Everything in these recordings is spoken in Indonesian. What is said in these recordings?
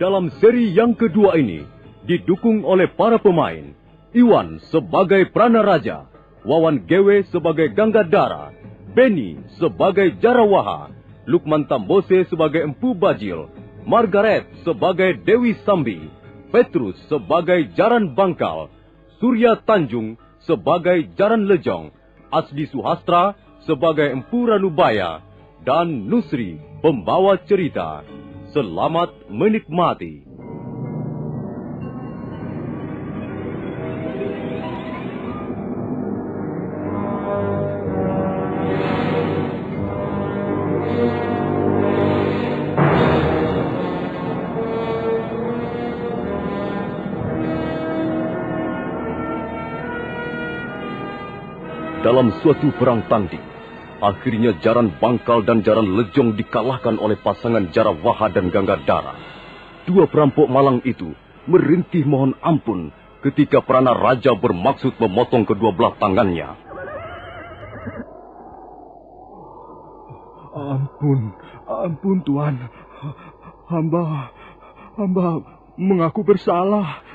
Dalam seri yang kedua ini, didukung oleh para pemain, Iwan sebagai Pranaraja, Wawan Gewe sebagai Ganggadara, Beni sebagai Jarawaha, Lukman Tambose sebagai Empu Bajil, Margaret sebagai Dewi Sambi, Petrus sebagai Jaran Bangkal, Surya Tanjung sebagai Jaran Lejong, Asdi Suhastra sebagai Empu Ranubaya, dan Nusri pembawa cerita. Selamat menikmati. Dalam suatu perang tanding, akhirnya Jaran Bangkal dan Jaran Lejong dikalahkan oleh pasangan Jarawaha dan Ganggadara. Dua perampok malang itu merintih mohon ampun ketika Pranaraja bermaksud memotong kedua belah tangannya. Ampun Tuan. Hamba mengaku bersalah.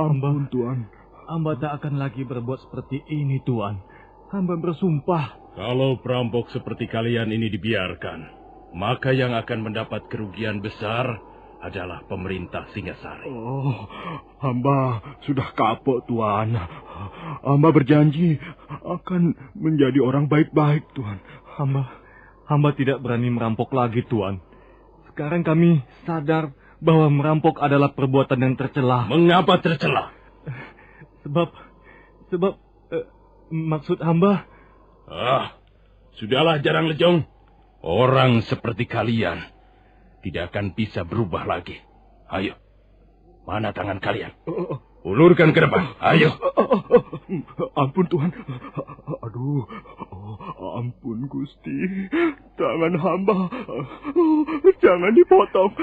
Ampun Tuan. Hamba tak akan lagi berbuat seperti ini, Tuan. Hamba bersumpah. Kalau perampok seperti kalian ini dibiarkan, maka yang akan mendapat kerugian besar adalah pemerintah Singasari. Hamba sudah kapok, Tuan. Hamba berjanji akan menjadi orang baik-baik, Tuan. Hamba tidak berani merampok lagi, Tuan. Sekarang kami sadar bahwa merampok adalah perbuatan yang tercela. Mengapa tercela? Sebab maksud hamba... Sudahlah Jaran Lejong. Orang seperti kalian tidak akan bisa berubah lagi. Ayo, mana tangan kalian? Ulurkan ke depan, ayo. Ampun Tuhan. Aduh, ampun Gusti. Tangan hamba jangan dipotong.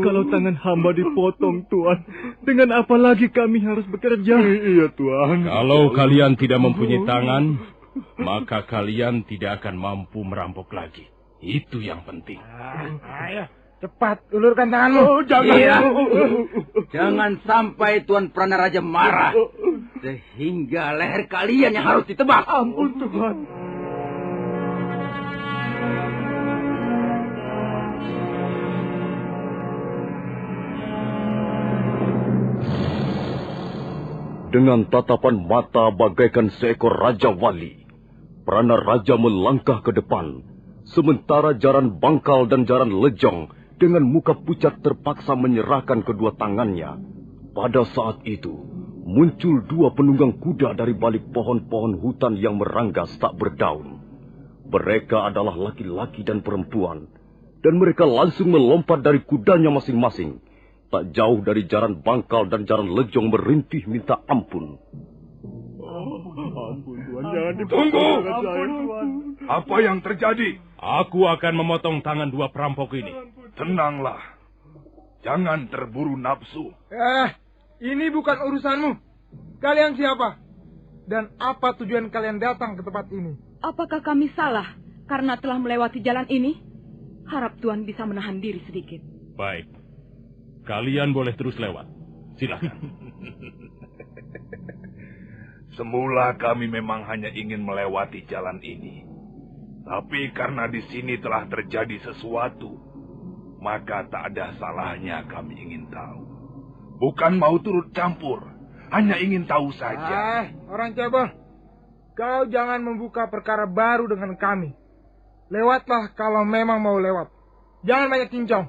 Kalau tangan hamba dipotong, Tuan, dengan apa lagi kami harus bekerja? Iya, Tuan. Kalau kalian tidak mempunyai tangan, maka kalian tidak akan mampu merampok lagi. Itu yang penting. Ayo, cepat ulurkan tanganmu. Jangan. Iya. Jangan sampai Tuan Pranaraja marah, sehingga leher kalian yang harus ditebak. Ampun Tuhan. Dengan tatapan mata bagaikan seekor Raja Wali, Pranaraja melangkah ke depan, sementara Jaran Bangkal dan Jaran Lejong dengan muka pucat terpaksa menyerahkan kedua tangannya. Pada saat itu, muncul dua penunggang kuda dari balik pohon-pohon hutan yang meranggas tak berdaun. Mereka adalah laki-laki dan perempuan, dan mereka langsung melompat dari kudanya masing-masing. Tak jauh dari Jaran Bangkal dan Jaran Lejong merintih minta ampun. Ampun Tuhan, jangan Tunggu! Tuhan. Apa yang terjadi? Aku akan memotong tangan dua perampok ini. Tenanglah. Jangan terburu nafsu. Ini bukan urusanmu. Kalian siapa? Dan apa tujuan kalian datang ke tempat ini? Apakah kami salah karena telah melewati jalan ini? Harap Tuhan bisa menahan diri sedikit. Baik. Kalian boleh terus lewat. Silakan. Semula kami memang hanya ingin melewati jalan ini. Tapi karena di sini telah terjadi sesuatu, maka tak ada salahnya kami ingin tahu. Bukan mau turut campur, hanya ingin tahu saja. Orang cebol, kau jangan membuka perkara baru dengan kami. Lewatlah kalau memang mau lewat. Jangan banyak cincong.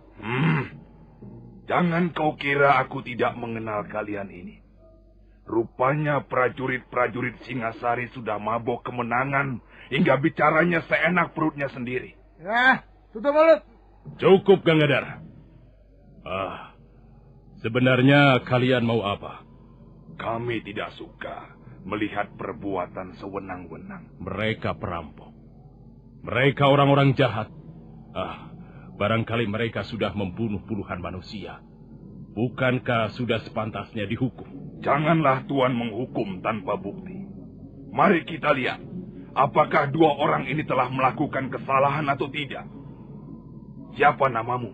Jangan kau kira aku tidak mengenal kalian ini. Rupanya prajurit-prajurit Singasari sudah mabok kemenangan hingga bicaranya seenak perutnya sendiri. Tutup mulut. Cukup, Ganggadara. Sebenarnya kalian mau apa? Kami tidak suka melihat perbuatan sewenang-wenang. Mereka perampok. Mereka orang-orang jahat. Barangkali mereka sudah membunuh puluhan manusia. Bukankah sudah sepantasnya dihukum? Janganlah Tuan menghukum tanpa bukti. Mari kita lihat, apakah dua orang ini telah melakukan kesalahan atau tidak. Siapa namamu?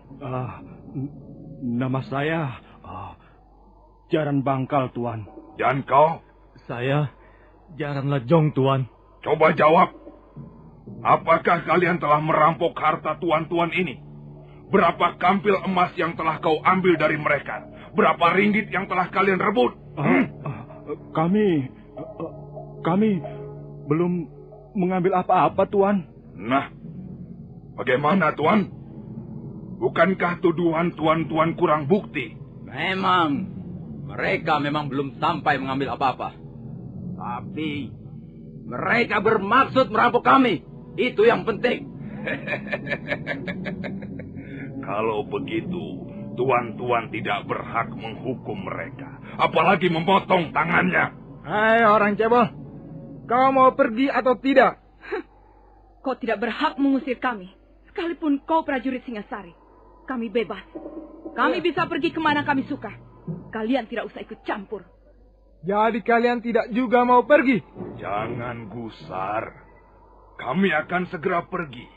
Nama saya Jaran Bangkal, Tuan. Dan kau? Saya Jaran Lejong, Tuan. Coba jawab. Apakah kalian telah merampok harta tuan-tuan ini? Berapa kampil emas yang telah kau ambil dari mereka? Berapa ringgit yang telah kalian rebut? Kami belum mengambil apa-apa, Tuan. Nah, bagaimana, Tuan? Bukankah tuduhan tuan-tuan kurang bukti? Memang, mereka memang belum sampai mengambil apa-apa. Tapi, mereka bermaksud merampok kami. Itu yang penting. Kalau begitu, tuan-tuan tidak berhak menghukum mereka. Apalagi memotong tangannya. Hai orang cebol, kau mau pergi atau tidak? Kau tidak berhak mengusir kami. Sekalipun kau prajurit Singasari. Kami bebas. Kami bisa pergi kemana kami suka. Kalian tidak usah ikut campur. Jadi kalian tidak juga mau pergi? Jangan gusar. Kami akan segera pergi.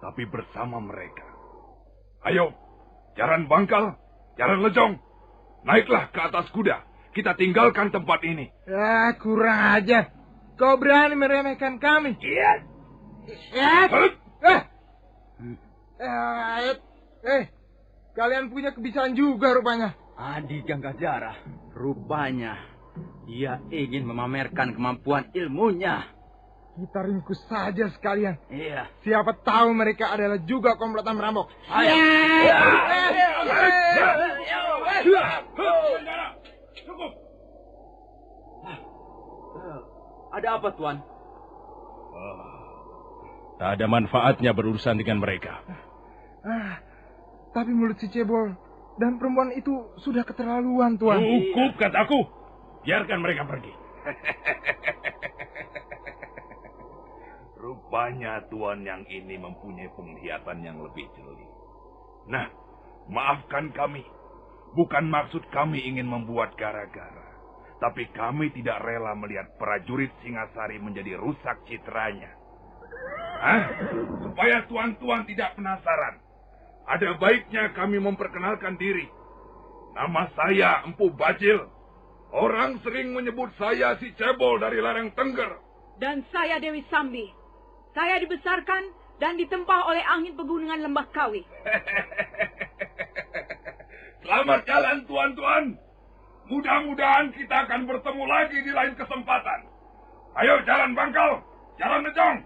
Tapi bersama mereka. Ayo, Jaran Bangkal, Jaran Lejong. Naiklah ke atas kuda. Kita tinggalkan tempat ini. Ya, kurang aja. Kau berani meremehkan kami? Iya. Kalian punya kebiasaan juga rupanya. Adi Ganggajara, rupanya dia ingin memamerkan kemampuan ilmunya. Kita ringkus saja sekalian. Iya. Siapa tahu mereka adalah juga komplotan merampok. Ayo. Cukup. Ada apa, Tuan? Tak ada manfaatnya berurusan dengan mereka. Tapi mulut si cebol dan perempuan itu sudah keterlaluan, Tuan. Cukup, kataku. Biarkan mereka pergi. Rupanya tuan yang ini mempunyai penglihatan yang lebih jeli. Nah, maafkan kami. Bukan maksud kami ingin membuat gara-gara. Tapi kami tidak rela melihat prajurit Singasari menjadi rusak citranya. Supaya tuan-tuan tidak penasaran. Ada baiknya kami memperkenalkan diri. Nama saya Empu Bajil. Orang sering menyebut saya si cebol dari lereng Tengger. Dan saya Dewi Sambi. Saya dibesarkan dan ditempa oleh angin pegunungan Lembah Kawi. Selamat jalan, tuan-tuan. Mudah-mudahan kita akan bertemu lagi di lain kesempatan. Ayo, Jaran Bangkal, Jaran Lejong.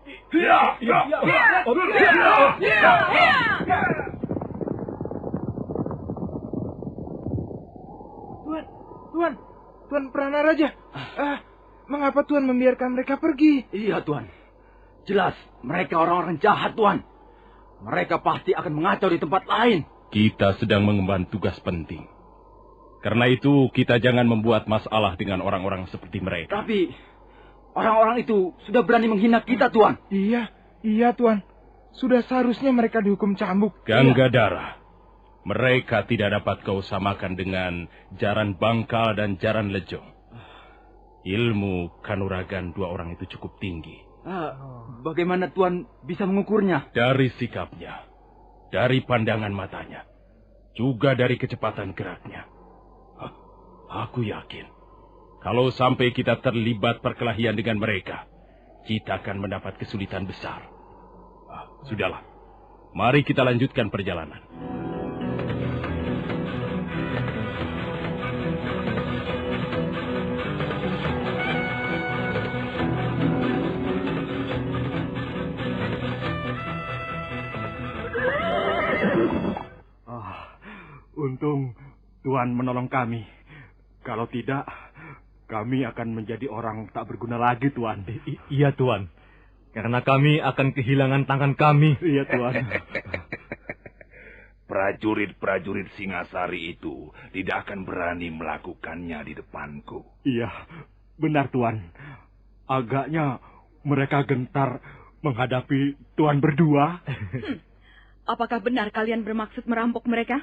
Tuan Pranaraja. Mengapa Tuan membiarkan mereka pergi? Iya, Tuan. Jelas, mereka orang-orang jahat, Tuan. Mereka pasti akan mengacau di tempat lain. Kita sedang mengemban tugas penting. Karena itu, kita jangan membuat masalah dengan orang-orang seperti mereka. Tapi, orang-orang itu sudah berani menghina kita, Tuan. Iya, Tuan. Sudah seharusnya mereka dihukum cambuk. Gangadara, mereka tidak dapat kau samakan dengan Jaran Bangkal dan Jaran Lejong. Ilmu kanuragan dua orang itu cukup tinggi. Bagaimana Tuan bisa mengukurnya? Dari sikapnya, dari pandangan matanya, juga dari kecepatan geraknya. Aku yakin, kalau sampai kita terlibat perkelahian dengan mereka, kita akan mendapat kesulitan besar. Sudahlah, mari kita lanjutkan perjalanan. Untung Tuan menolong kami. Kalau tidak, kami akan menjadi orang tak berguna lagi, Tuan. Iya, Tuan. Karena kami akan kehilangan tangan kami. Iya, Tuan. Prajurit-prajurit Singasari itu tidak akan berani melakukannya di depanku. Iya, benar, Tuan. Agaknya mereka gentar menghadapi Tuan berdua. Apakah benar kalian bermaksud merampok mereka?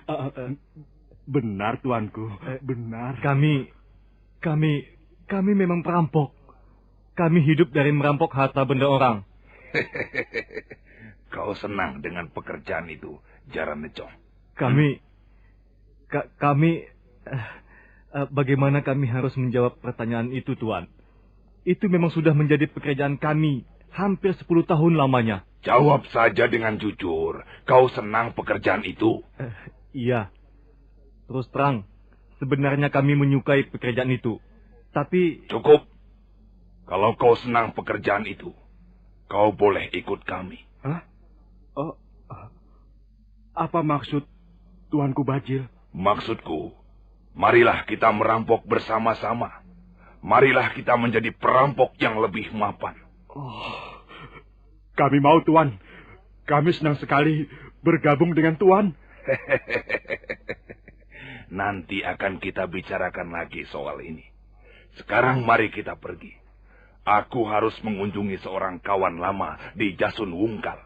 Benar, Tuanku. Benar. Kami memang perampok. Kami hidup dari merampok harta benda orang. Kau senang dengan pekerjaan itu, Jaran Lejong? Bagaimana kami harus menjawab pertanyaan itu, Tuan? Itu memang sudah menjadi pekerjaan kami hampir 10 tahun lamanya. Jawab saja dengan jujur. Kau senang pekerjaan itu? Iya. Terus terang, sebenarnya kami menyukai pekerjaan itu. Tapi... Cukup. Kalau kau senang pekerjaan itu, kau boleh ikut kami. Hah? Oh, apa maksud Tuanku Bajil? Maksudku, marilah kita merampok bersama-sama. Marilah kita menjadi perampok yang lebih mapan. Oh, kami mau, Tuan. Kami senang sekali bergabung dengan Tuan. Nanti akan kita bicarakan lagi soal ini. Sekarang mari kita pergi. Aku harus mengunjungi seorang kawan lama di Jasun Wungkal.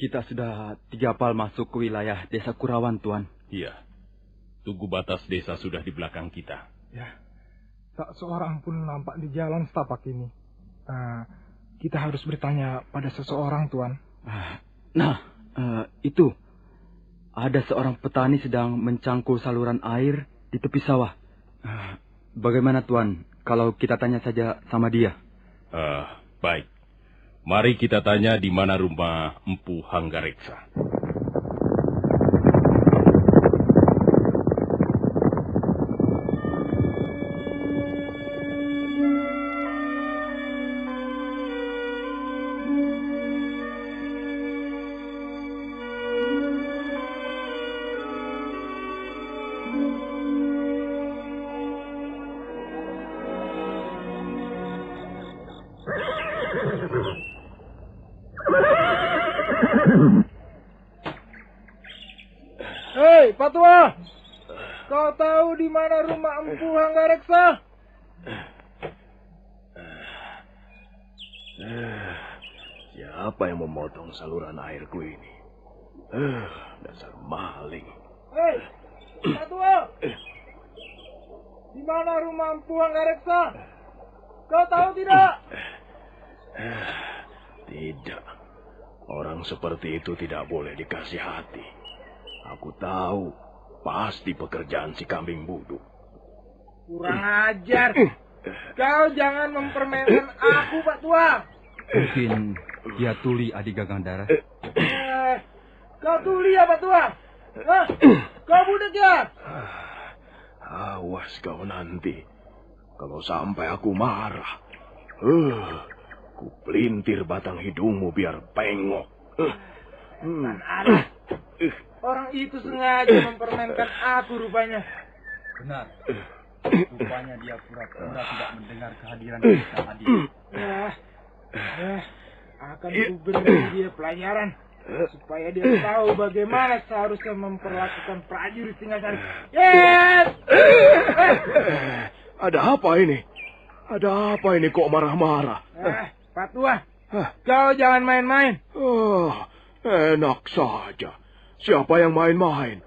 Kita sudah 3 pal masuk ke wilayah desa Kurawan, Tuan. Iya. Tugu batas desa sudah di belakang kita. Ya, tak seorang pun nampak di jalan setapak ini. Kita harus bertanya pada seseorang, Tuan. Itu. Ada seorang petani sedang mencangkul saluran air di tepi sawah. Bagaimana, Tuan, kalau kita tanya saja sama dia? Baik. Mari kita tanya di mana rumah Empu Hanggareksa. Hei, Pak Tua! Kau tahu di mana rumah Empu Hanggareksa? Siapa yang memotong saluran airku ini? Dasar maling. Hei, Pak Tua! Di mana rumah Empu Hanggareksa? Kau tahu tidak? Tidak. Orang seperti itu tidak boleh dikasih hati. Aku tahu, pasti pekerjaan si kambing buduk. Kurang ajar. Kau jangan mempermainkan aku, Pak Tua. Mungkin dia Tuli Adi Gagandara. Kau Tuli ya, Pak Tua? Kau budak ya? Awas kau nanti. Kalau sampai aku marah. Ku pelintir batang hidungmu biar pengok. Alah. Orang itu sengaja mempermainkan aku rupanya. Benar. Rupanya dia pura-pura tidak mendengar kehadiran kita tadi. Akan kuberi dia pelajaran. Supaya dia tahu bagaimana seharusnya memperlakukan prajurit Singasari. Yes! Ada apa ini? Ada apa ini kok marah-marah? Pak Tua, kau jangan main-main. Enak saja. Siapa yang main-main?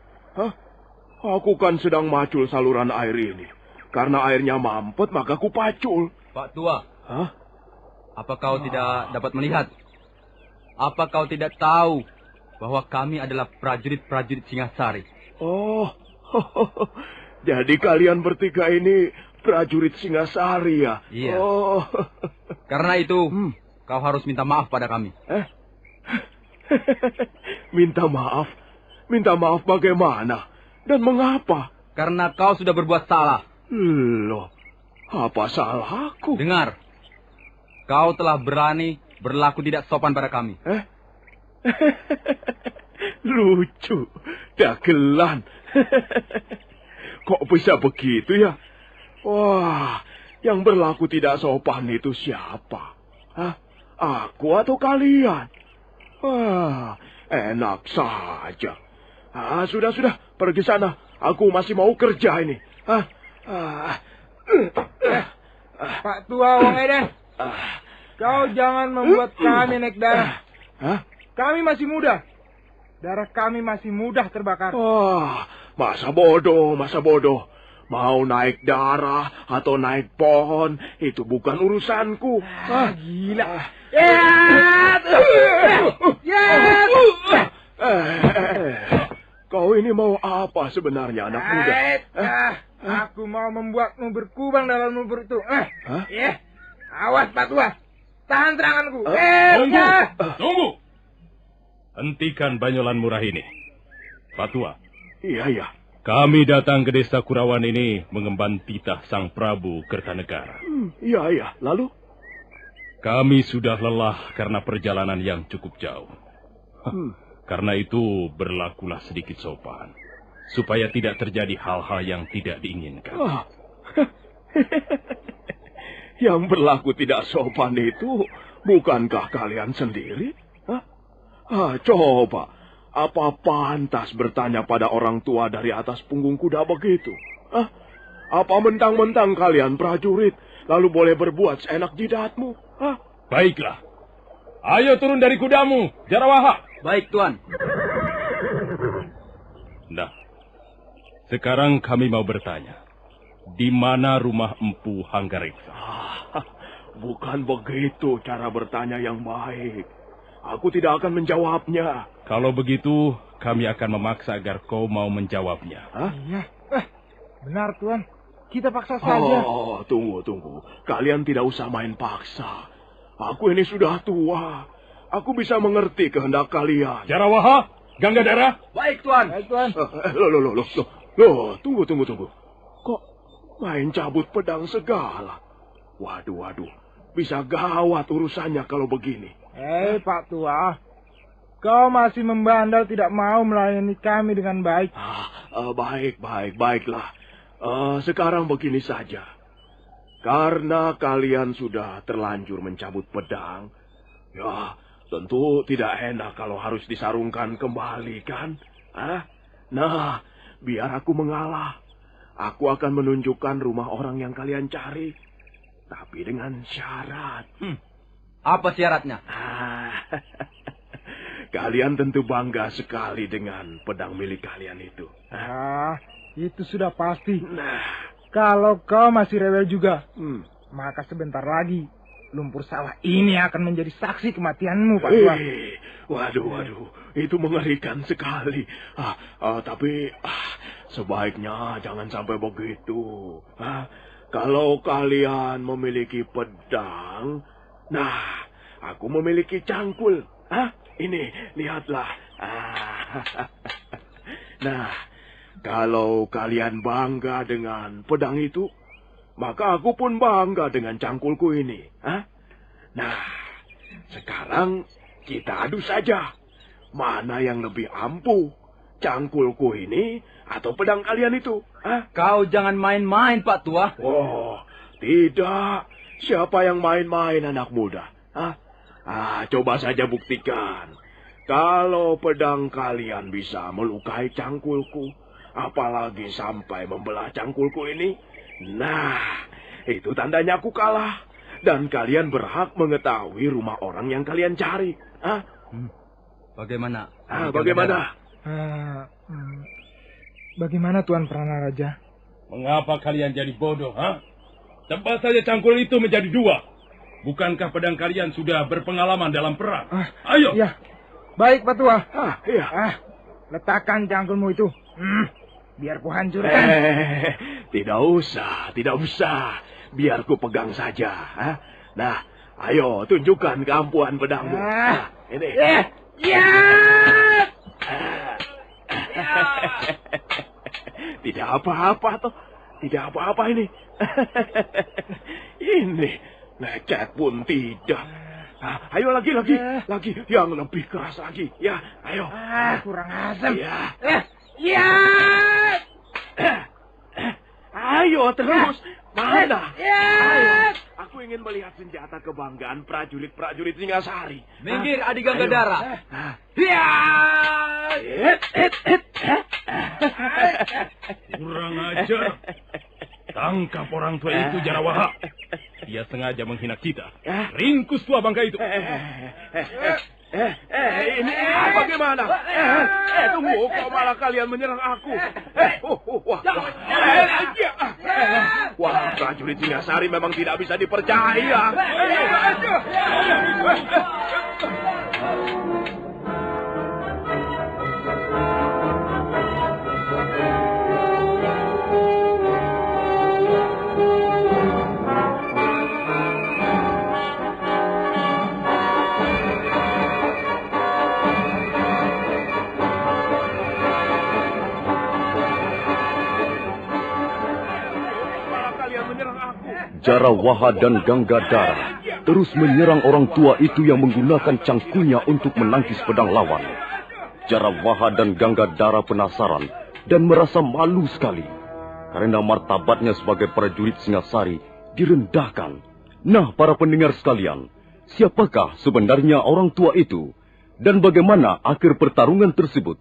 Aku kan sedang macul saluran air ini. Karena airnya mampet, maka ku pacul. Pak Tua. Apa kau tidak dapat melihat? Apa kau tidak tahu bahwa kami adalah prajurit-prajurit Singasari? Oh, jadi kalian bertiga ini prajurit Singasari ya? Iya. Oh. Karena itu, kau harus minta maaf pada kami. Minta maaf? Minta maaf bagaimana? Dan mengapa? Karena kau sudah berbuat salah. Loh, apa salahku? Dengar, kau telah berani berlaku tidak sopan pada kami. Lucu, dagelan. Kok bisa begitu ya? Wah, yang berlaku tidak sopan itu siapa? Aku atau kalian? Wah, enak saja. Sudah, pergi sana. Aku masih mau kerja ini. Pak Tua Wong Eden, kau jangan membuat kami naik darah. Kami masih muda. Darah kami masih mudah terbakar. Masa bodoh. Mau naik darah atau naik pohon, itu bukan urusanku. Gila. Kau ini mau apa sebenarnya, anak muda? Aku mau membuatmu berkubang dalam lumpur itu. Awas, Pak Tua. Tahan seranganku. Tunggu. Hentikan banyolan murah ini. Pak Tua. Iya. Kami datang ke desa Kurawan ini mengemban titah Sang Prabu Kertanegara. Iya. Lalu? Kami sudah lelah karena perjalanan yang cukup jauh. Karena itu berlakulah sedikit sopan. Supaya tidak terjadi hal-hal yang tidak diinginkan. Yang berlaku tidak sopan itu bukankah kalian sendiri? Coba, apa pantas bertanya pada orang tua dari atas punggung kuda begitu? Apa mentang-mentang kalian prajurit, lalu boleh berbuat seenak jidatmu? Baiklah. Ayo turun dari kudamu, Jarawaha. Baik, Tuan. Nah, sekarang kami mau bertanya. Di mana rumah Empu Hanggareksa? Bukan begitu cara bertanya yang baik. Aku tidak akan menjawabnya. Kalau begitu, kami akan memaksa agar kau mau menjawabnya. Iya. Benar, Tuan. Kita paksa saja. Tunggu. Kalian tidak usah main paksa. Aku ini sudah tua. Aku bisa mengerti kehendak kalian. Jarawaha, Ganggadara. Baik, Tuan. Loh, tunggu. Kok main cabut pedang segala? Waduh. Bisa gawat urusannya kalau begini. Pak Tua. Kau masih membandel tidak mau melayani kami dengan baik. Baiklah. Sekarang begini saja. Karena kalian sudah terlanjur mencabut pedang, ya tentu tidak enak kalau harus disarungkan kembali, kan? Nah, biar aku mengalah. Aku akan menunjukkan rumah orang yang kalian cari. Tapi dengan syarat. Apa syaratnya? Kalian tentu bangga sekali dengan pedang milik kalian itu. Itu sudah pasti. Nah, kalau kau masih rewel juga, maka sebentar lagi lumpur sawah ini akan menjadi saksi kematianmu, Pak Tua. Waduh, itu mengerikan sekali. Tapi sebaiknya jangan sampai begitu. Kalau kalian memiliki pedang, nah, aku memiliki cangkul. Ini, lihatlah. Nah, kalau kalian bangga dengan pedang itu, maka aku pun bangga dengan cangkulku ini. Nah, sekarang kita adu saja. Mana yang lebih ampuh, cangkulku ini atau pedang kalian itu? Kau jangan main-main, Pak Tua. Oh, tidak. Siapa yang main-main, anak muda? Coba saja buktikan. Kalau pedang kalian bisa melukai cangkulku, apalagi sampai membelah cangkulku ini, nah, itu tandanya aku kalah. Dan kalian berhak mengetahui rumah orang yang kalian cari. Bagaimana? Bagaimana? Bagaimana, Tuan Pranaraja? Mengapa kalian jadi bodoh, Tebas saja cangkul itu menjadi dua. Bukankah pedang kalian sudah berpengalaman dalam perang? Ayo. Ya. Baik, Pak Tua. Iya. Letakkan cangkulmu itu. Biar ku hancurkan. Tidak usah. Biar ku pegang saja. Nah, ayo tunjukkan keampuhan pedangmu. Ini. Tidak apa-apa toh. Tidak apa-apa ini. Ini lecet pun tidak. Ayo lagi. Yang lebih keras lagi. Ya, ayo. Kurang asam. Ya. Ayo terus. Mana? Ayo. Aku ingin melihat senjata kebanggaan prajurit-prajurit Singasari. Minggir, Adi Gangadara. Kurang ajar. Tangkap orang tua itu, Jarawaha. Dia sengaja menghina kita. Ringkus tua bangka itu. Ini bagaimana? Tunggu, kok malah kalian menyerang aku? Wah, prajurit Singasari memang tidak bisa dipercaya. Jarawaha dan Gangadara terus menyerang orang tua itu yang menggunakan cangkulnya untuk menangkis pedang lawan. Jarawaha dan Gangadara penasaran dan merasa malu sekali karena martabatnya sebagai prajurit Singasari direndahkan. Nah, para pendengar sekalian, siapakah sebenarnya orang tua itu dan bagaimana akhir pertarungan tersebut?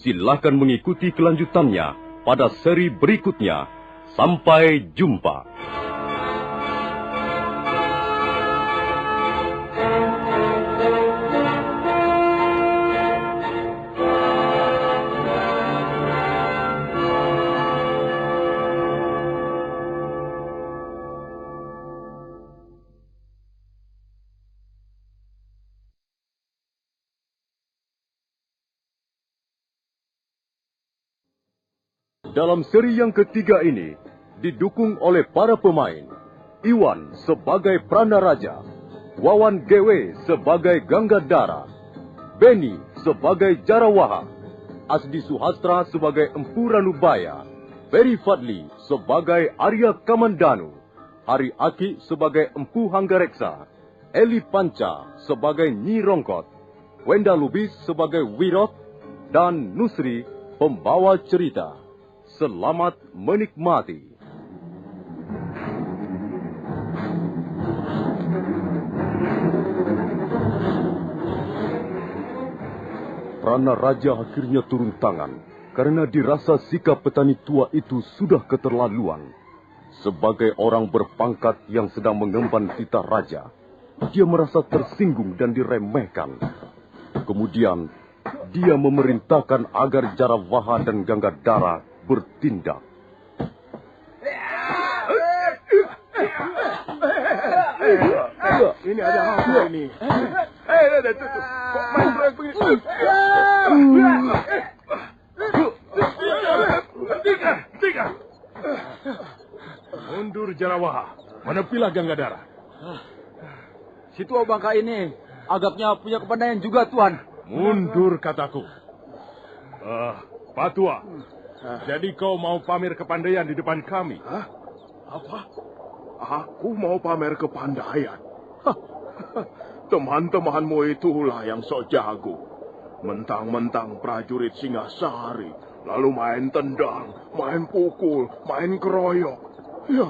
Silakan mengikuti kelanjutannya pada seri berikutnya. Sampai jumpa. Dalam seri yang ketiga ini, didukung oleh para pemain, Iwan sebagai Pranaraja, Wawan Gewe sebagai Gangadara, Beni sebagai Jarawaha, Asdi Suhastra sebagai Empu Ranubaya, Peri Fadli sebagai Arya Kamandanu, Hari Aki sebagai Empu Hanggareksa, Eli Panca sebagai Nyi Rongkot, Wenda Lubis sebagai Wirot, dan Nusri pembawa cerita. Selamat menikmati. Pranaraja akhirnya turun tangan karena dirasa sikap petani tua itu sudah keterlaluan. Sebagai orang berpangkat yang sedang mengemban titah raja, dia merasa tersinggung dan diremehkan. Kemudian, dia memerintahkan agar Jarawaha dan Gangadara bertindak. Ini ada apa ini? Kok main proyek begini? Tiga. Mundur Jarawaha. Menepilah Gangadara. Si tua bangka ini agaknya punya kepandaian juga, Tuan. Mundur kataku. Pak Tua. Jadi kau mau pamer kepandaian di depan kami? Hah? Apa? Aku mau pamer kepandaian? Teman-temanmu itulah yang sok jago. Mentang-mentang prajurit Singasari, lalu main tendang, main pukul, main keroyok. Ya,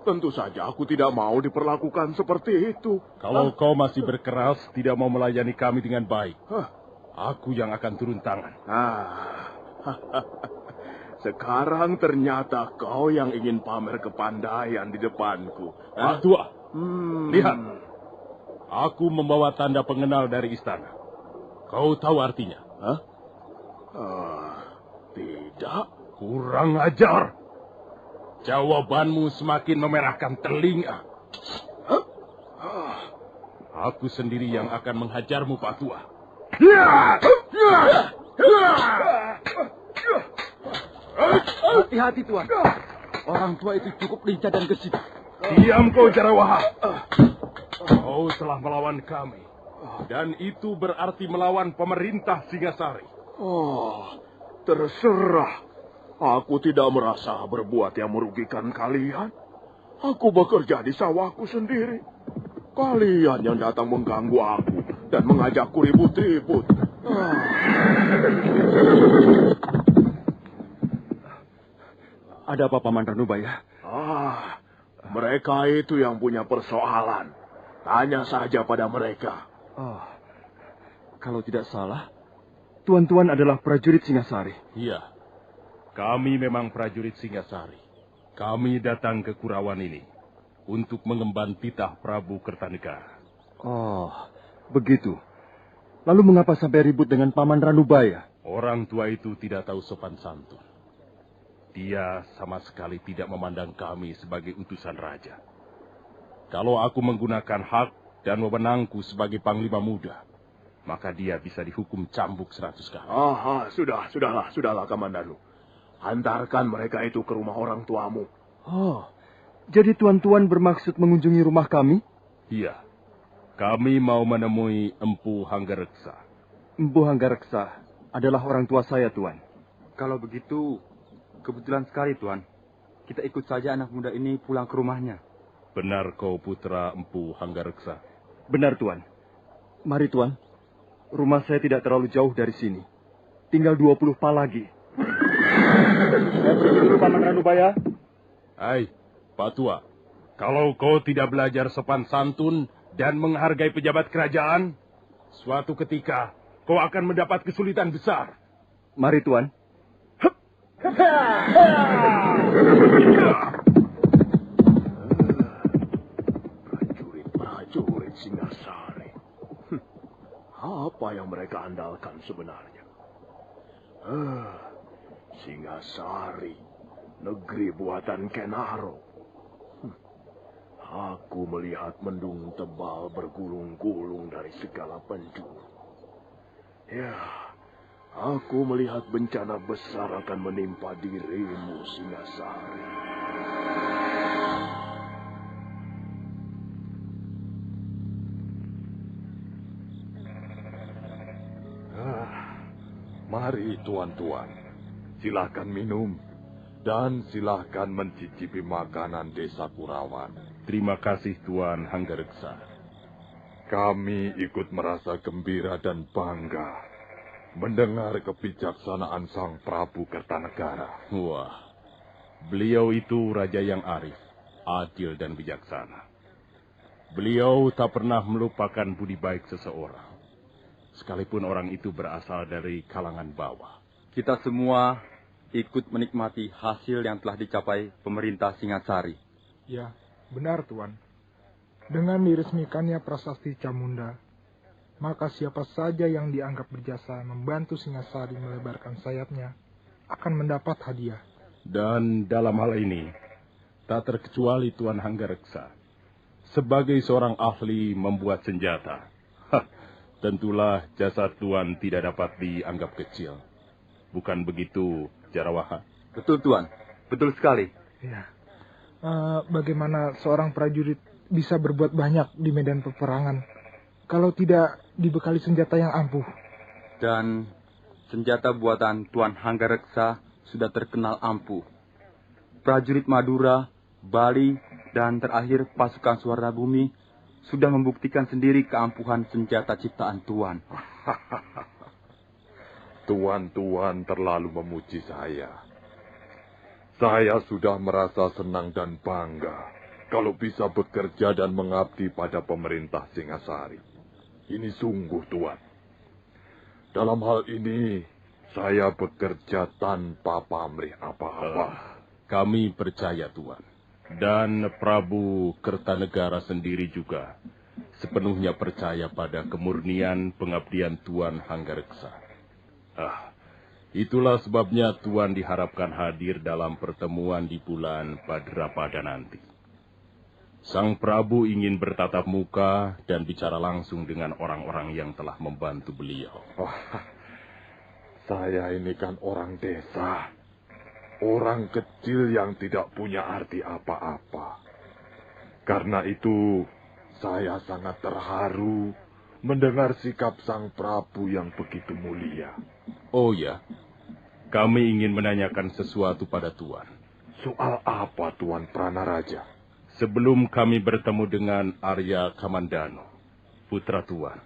tentu saja aku tidak mau diperlakukan seperti itu. Kalau kau masih berkeras tidak mau melayani kami dengan baik, aku yang akan turun tangan. Sekarang ternyata kau yang ingin pamer kepandaian di depanku. Pak Tua, lihat. Aku membawa tanda pengenal dari istana. Kau tahu artinya? Tidak. Kurang ajar. Jawabanmu semakin memerahkan telinga. Aku sendiri yang akan menghajarmu, Pak Tua. Hati-hati, Tuan. Orang tua itu cukup lincah dan gesit. Diam kau, Jarawaha. Kau telah melawan kami. Dan itu berarti melawan pemerintah Singasari. Terserah. Aku tidak merasa berbuat yang merugikan kalian. Aku bekerja di sawahku sendiri. Kalian yang datang mengganggu aku dan mengajakku ribut-ribut. Ada apa, Paman Ranubaya? Mereka itu yang punya persoalan. Tanya saja pada mereka. Oh, kalau tidak salah, tuan-tuan adalah prajurit Singasari. Iya, kami memang prajurit Singasari. Kami datang ke Kurawan ini untuk mengemban titah Prabu Kertanegara. Oh, begitu. Lalu mengapa sampai ribut dengan Paman Ranubaya? Orang tua itu tidak tahu sopan santun. Dia sama sekali tidak memandang kami sebagai utusan raja. Kalau aku menggunakan hak dan wewenangku sebagai panglima muda, maka dia bisa dihukum cambuk 100 kali. Sudahlah, Kamandanu. Antarkan mereka itu ke rumah orang tuamu. Oh, jadi tuan-tuan bermaksud mengunjungi rumah kami? Iya, kami mau menemui Empu Hanggareksa. Empu Hanggareksa adalah orang tua saya, Tuan. Kalau begitu, kebetulan sekali, Tuan. Kita ikut saja anak muda ini pulang ke rumahnya. Benar kau putra Empu Hanggareksa? Benar, Tuan. Mari, Tuan. Rumah saya tidak terlalu jauh dari sini. Tinggal 20 pa lagi. Saya pergi dulu, Paman Ranubaya. Hai, Pak Tua. Kalau kau tidak belajar sopan santun dan menghargai pejabat kerajaan, suatu ketika kau akan mendapat kesulitan besar. Mari, Tuan. Prajurit Singasari. Apa yang mereka andalkan sebenarnya? Singasari, negeri buatan Kenaro. Aku melihat mendung tebal bergulung-gulung dari segala penjuru. Ya, aku melihat bencana besar akan menimpa dirimu, Singasari. Mari tuan-tuan, silakan minum dan silakan mencicipi makanan desa Kurawan. Terima kasih Tuan Hanggareksa. Kami ikut merasa gembira dan bangga mendengar kebijaksanaan Sang Prabu Kertanegara. Wah, beliau itu raja yang arif, adil dan bijaksana. Beliau tak pernah melupakan budi baik seseorang, sekalipun orang itu berasal dari kalangan bawah. Kita semua ikut menikmati hasil yang telah dicapai pemerintah Singasari. Ya, benar, Tuan. Dengan diresmikannya prasasti Camunda, maka siapa saja yang dianggap berjasa membantu Singasari melebarkan sayapnya akan mendapat hadiah. Dan dalam hal ini, tak terkecuali Tuan Hanggareksa, sebagai seorang ahli membuat senjata, tentulah jasa Tuan tidak dapat dianggap kecil. Bukan begitu, Jarawaha? Betul, Tuan. Betul sekali. Ya. Bagaimana seorang prajurit bisa berbuat banyak di medan peperangan kalau tidak dibekali senjata yang ampuh? Dan senjata buatan Tuan Hanggareksa sudah terkenal ampuh. Prajurit Madura, Bali, dan terakhir pasukan Suwarna Bumi sudah membuktikan sendiri keampuhan senjata ciptaan Tuan. Tuan-tuan terlalu memuji saya. Saya sudah merasa senang dan bangga kalau bisa bekerja dan mengabdi pada pemerintah Singasari. Ini sungguh, Tuan. Dalam hal ini, saya bekerja tanpa pamrih apa-apa. Kami percaya, Tuan. Dan Prabu Kertanegara sendiri juga sepenuhnya percaya pada kemurnian pengabdian Tuan Hanggareksa. Itulah sebabnya Tuan diharapkan hadir dalam pertemuan di bulan Bhadrapada nanti. Sang Prabu ingin bertatap muka dan bicara langsung dengan orang-orang yang telah membantu beliau. Saya ini kan orang desa. Orang kecil yang tidak punya arti apa-apa. Karena itu, saya sangat terharu mendengar sikap Sang Prabu yang begitu mulia. Oh ya, kami ingin menanyakan sesuatu pada Tuan. Soal apa, Tuan Pranaraja? Sebelum kami bertemu dengan Arya Kamandano, putra Tuan,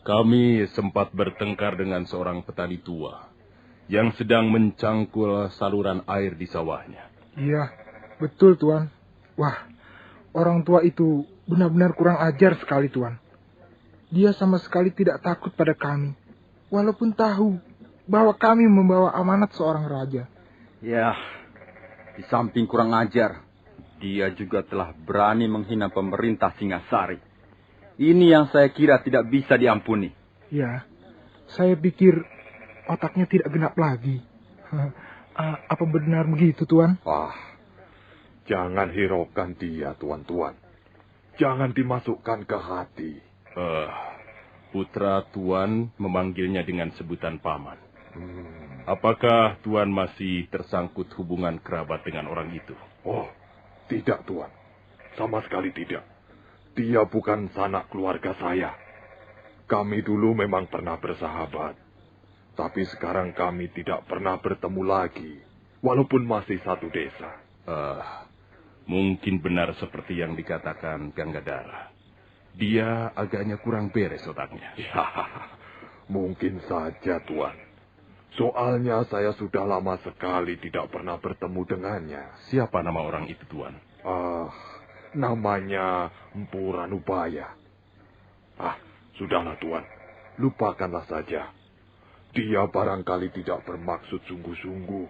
kami sempat bertengkar dengan seorang petani tua yang sedang mencangkul saluran air di sawahnya. Iya, betul, Tuan. Wah, Orang tua itu benar-benar kurang ajar sekali, Tuan. Dia sama sekali tidak takut pada kami, walaupun tahu bahwa kami membawa amanat seorang raja. Ya, di samping kurang ajar, dia juga telah berani menghina pemerintah Singasari. Ini yang saya kira tidak bisa diampuni. Ya, saya pikir otaknya tidak genap lagi. Apa benar begitu, Tuan? Jangan hiraukan dia, tuan-tuan. Jangan dimasukkan ke hati. Putra Tuan memanggilnya dengan sebutan paman. Apakah Tuan masih tersangkut hubungan kerabat dengan orang itu? Oh, tidak, Tuan. Sama sekali tidak. Dia bukan sanak keluarga saya. Kami dulu memang pernah bersahabat. Tapi sekarang kami tidak pernah bertemu lagi. Walaupun masih satu desa. Mungkin benar seperti yang dikatakan Gangadhara. Dia agaknya kurang beres otaknya. Ya, mungkin saja, Tuan. Soalnya saya sudah lama sekali tidak pernah bertemu dengannya. Siapa nama orang itu, Tuan? Namanya Empu Ranubaya. Sudahlah, Tuan. Lupakanlah saja. Dia barangkali tidak bermaksud sungguh-sungguh.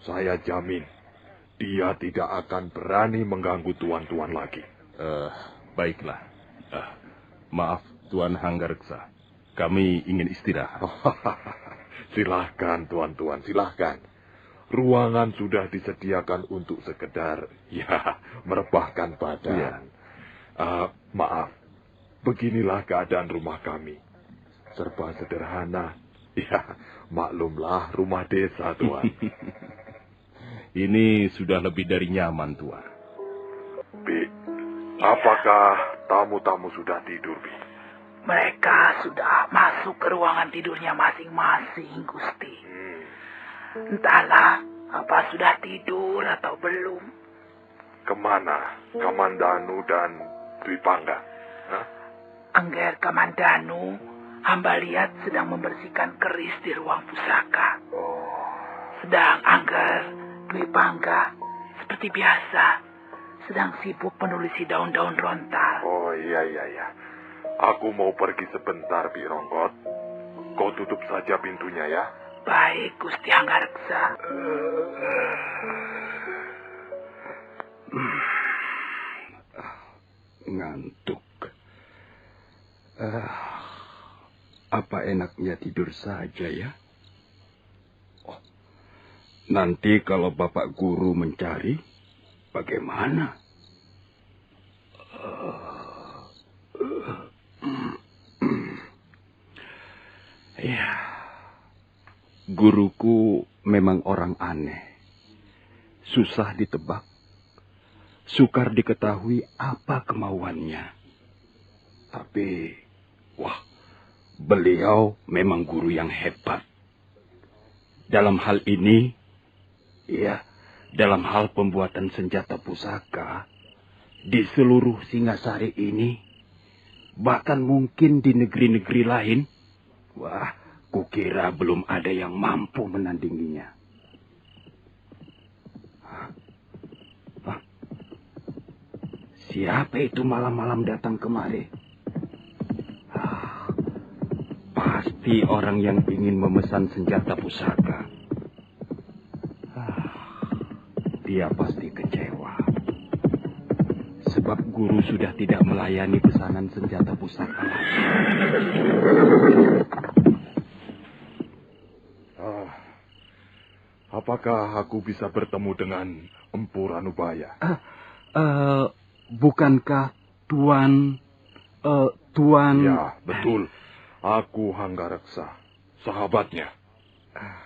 Saya jamin, dia tidak akan berani mengganggu tuan-tuan lagi. Baiklah. Maaf, Tuan Hanggareksa. Kami ingin istirahat. Silahkan, tuan-tuan, silahkan. Ruangan sudah disediakan untuk sekedar, merebahkan badan. Maaf, beginilah keadaan rumah kami. Serba sederhana. Maklumlah rumah desa, Tuan. Ini sudah lebih dari nyaman, Tuan. Bi, apakah tamu-tamu sudah tidur, Bi? Mereka sudah masuk ke ruangan tidurnya masing-masing, Gusti. Entahlah, apa sudah tidur atau belum. Kemana Kamandanu dan Dwi Pangga? Angger Kamandanu, hamba lihat sedang membersihkan keris di ruang pusaka. Sedang Angger Dwi Pangga, seperti biasa, sedang sibuk menulis daun-daun rontal. Oh, iya. Aku mau pergi sebentar, Bi Rongkot. Kau tutup saja pintunya, ya. Baik, Gusti Hanggareksa. Ngantuk. Apa enaknya tidur saja, ya? Nanti kalau Bapak Guru mencari, bagaimana? Ya, guruku memang orang aneh. Susah ditebak. Sukar diketahui apa kemauannya. Tapi, beliau memang guru yang hebat. Dalam hal ini, dalam hal pembuatan senjata pusaka, di seluruh Singasari ini, bahkan mungkin di negeri-negeri lain, kukira belum ada yang mampu menandinginya. Siapa itu malam-malam datang kemari? Pasti orang yang ingin memesan senjata pusaka. Dia pasti kecewa. Sebab guru sudah tidak melayani pesanan senjata pusaka lagi. Apakah aku bisa bertemu dengan Empu Ranubaya? Bukankah Tuan... Ya, betul. Aku Hanggareksa, sahabatnya.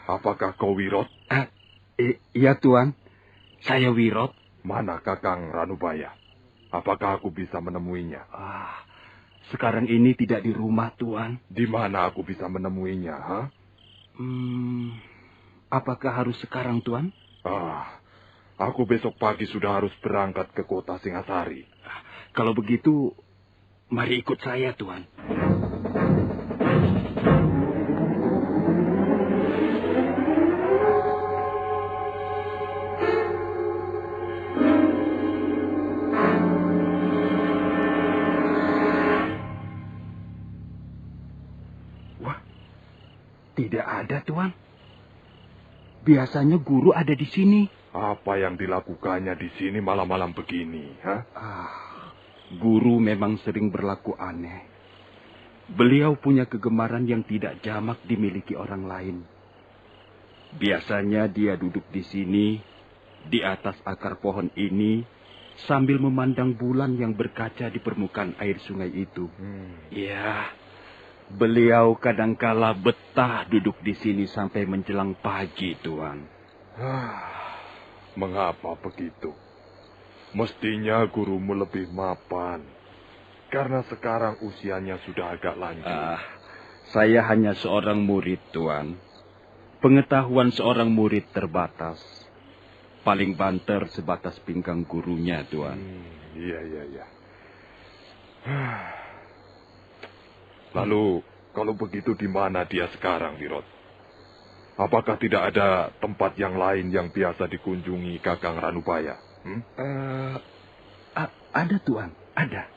Apakah kau Wirot? Iya, Tuan. Saya Wirot. Mana Kakang Ranubaya? Apakah aku bisa menemuinya? Sekarang ini tidak di rumah, Tuan. Di mana aku bisa menemuinya, Apakah harus sekarang, Tuan? Aku besok pagi sudah harus berangkat ke kota Singasari. Kalau begitu, mari ikut saya, Tuan. Wah, tidak ada, Tuan. Biasanya guru ada di sini. Apa yang dilakukannya di sini malam-malam begini, ha? Guru memang sering berlaku aneh. Beliau punya kegemaran yang tidak jamak dimiliki orang lain. Biasanya dia duduk di sini, di atas akar pohon ini, sambil memandang bulan yang berkaca di permukaan air sungai itu. Ya, beliau kadangkala betah duduk di sini sampai menjelang pagi, Tuan. Mengapa begitu? Mestinya gurumu lebih mapan. Karena sekarang usianya sudah agak lanjut. Saya hanya seorang murid, Tuan. Pengetahuan seorang murid terbatas. Paling banter sebatas pinggang gurunya, Tuan. Iya. Lalu, kalau begitu di mana dia sekarang, Wirot? Apakah tidak ada tempat yang lain yang biasa dikunjungi Kakang Ranubaya? Ada, Tuan. Ada.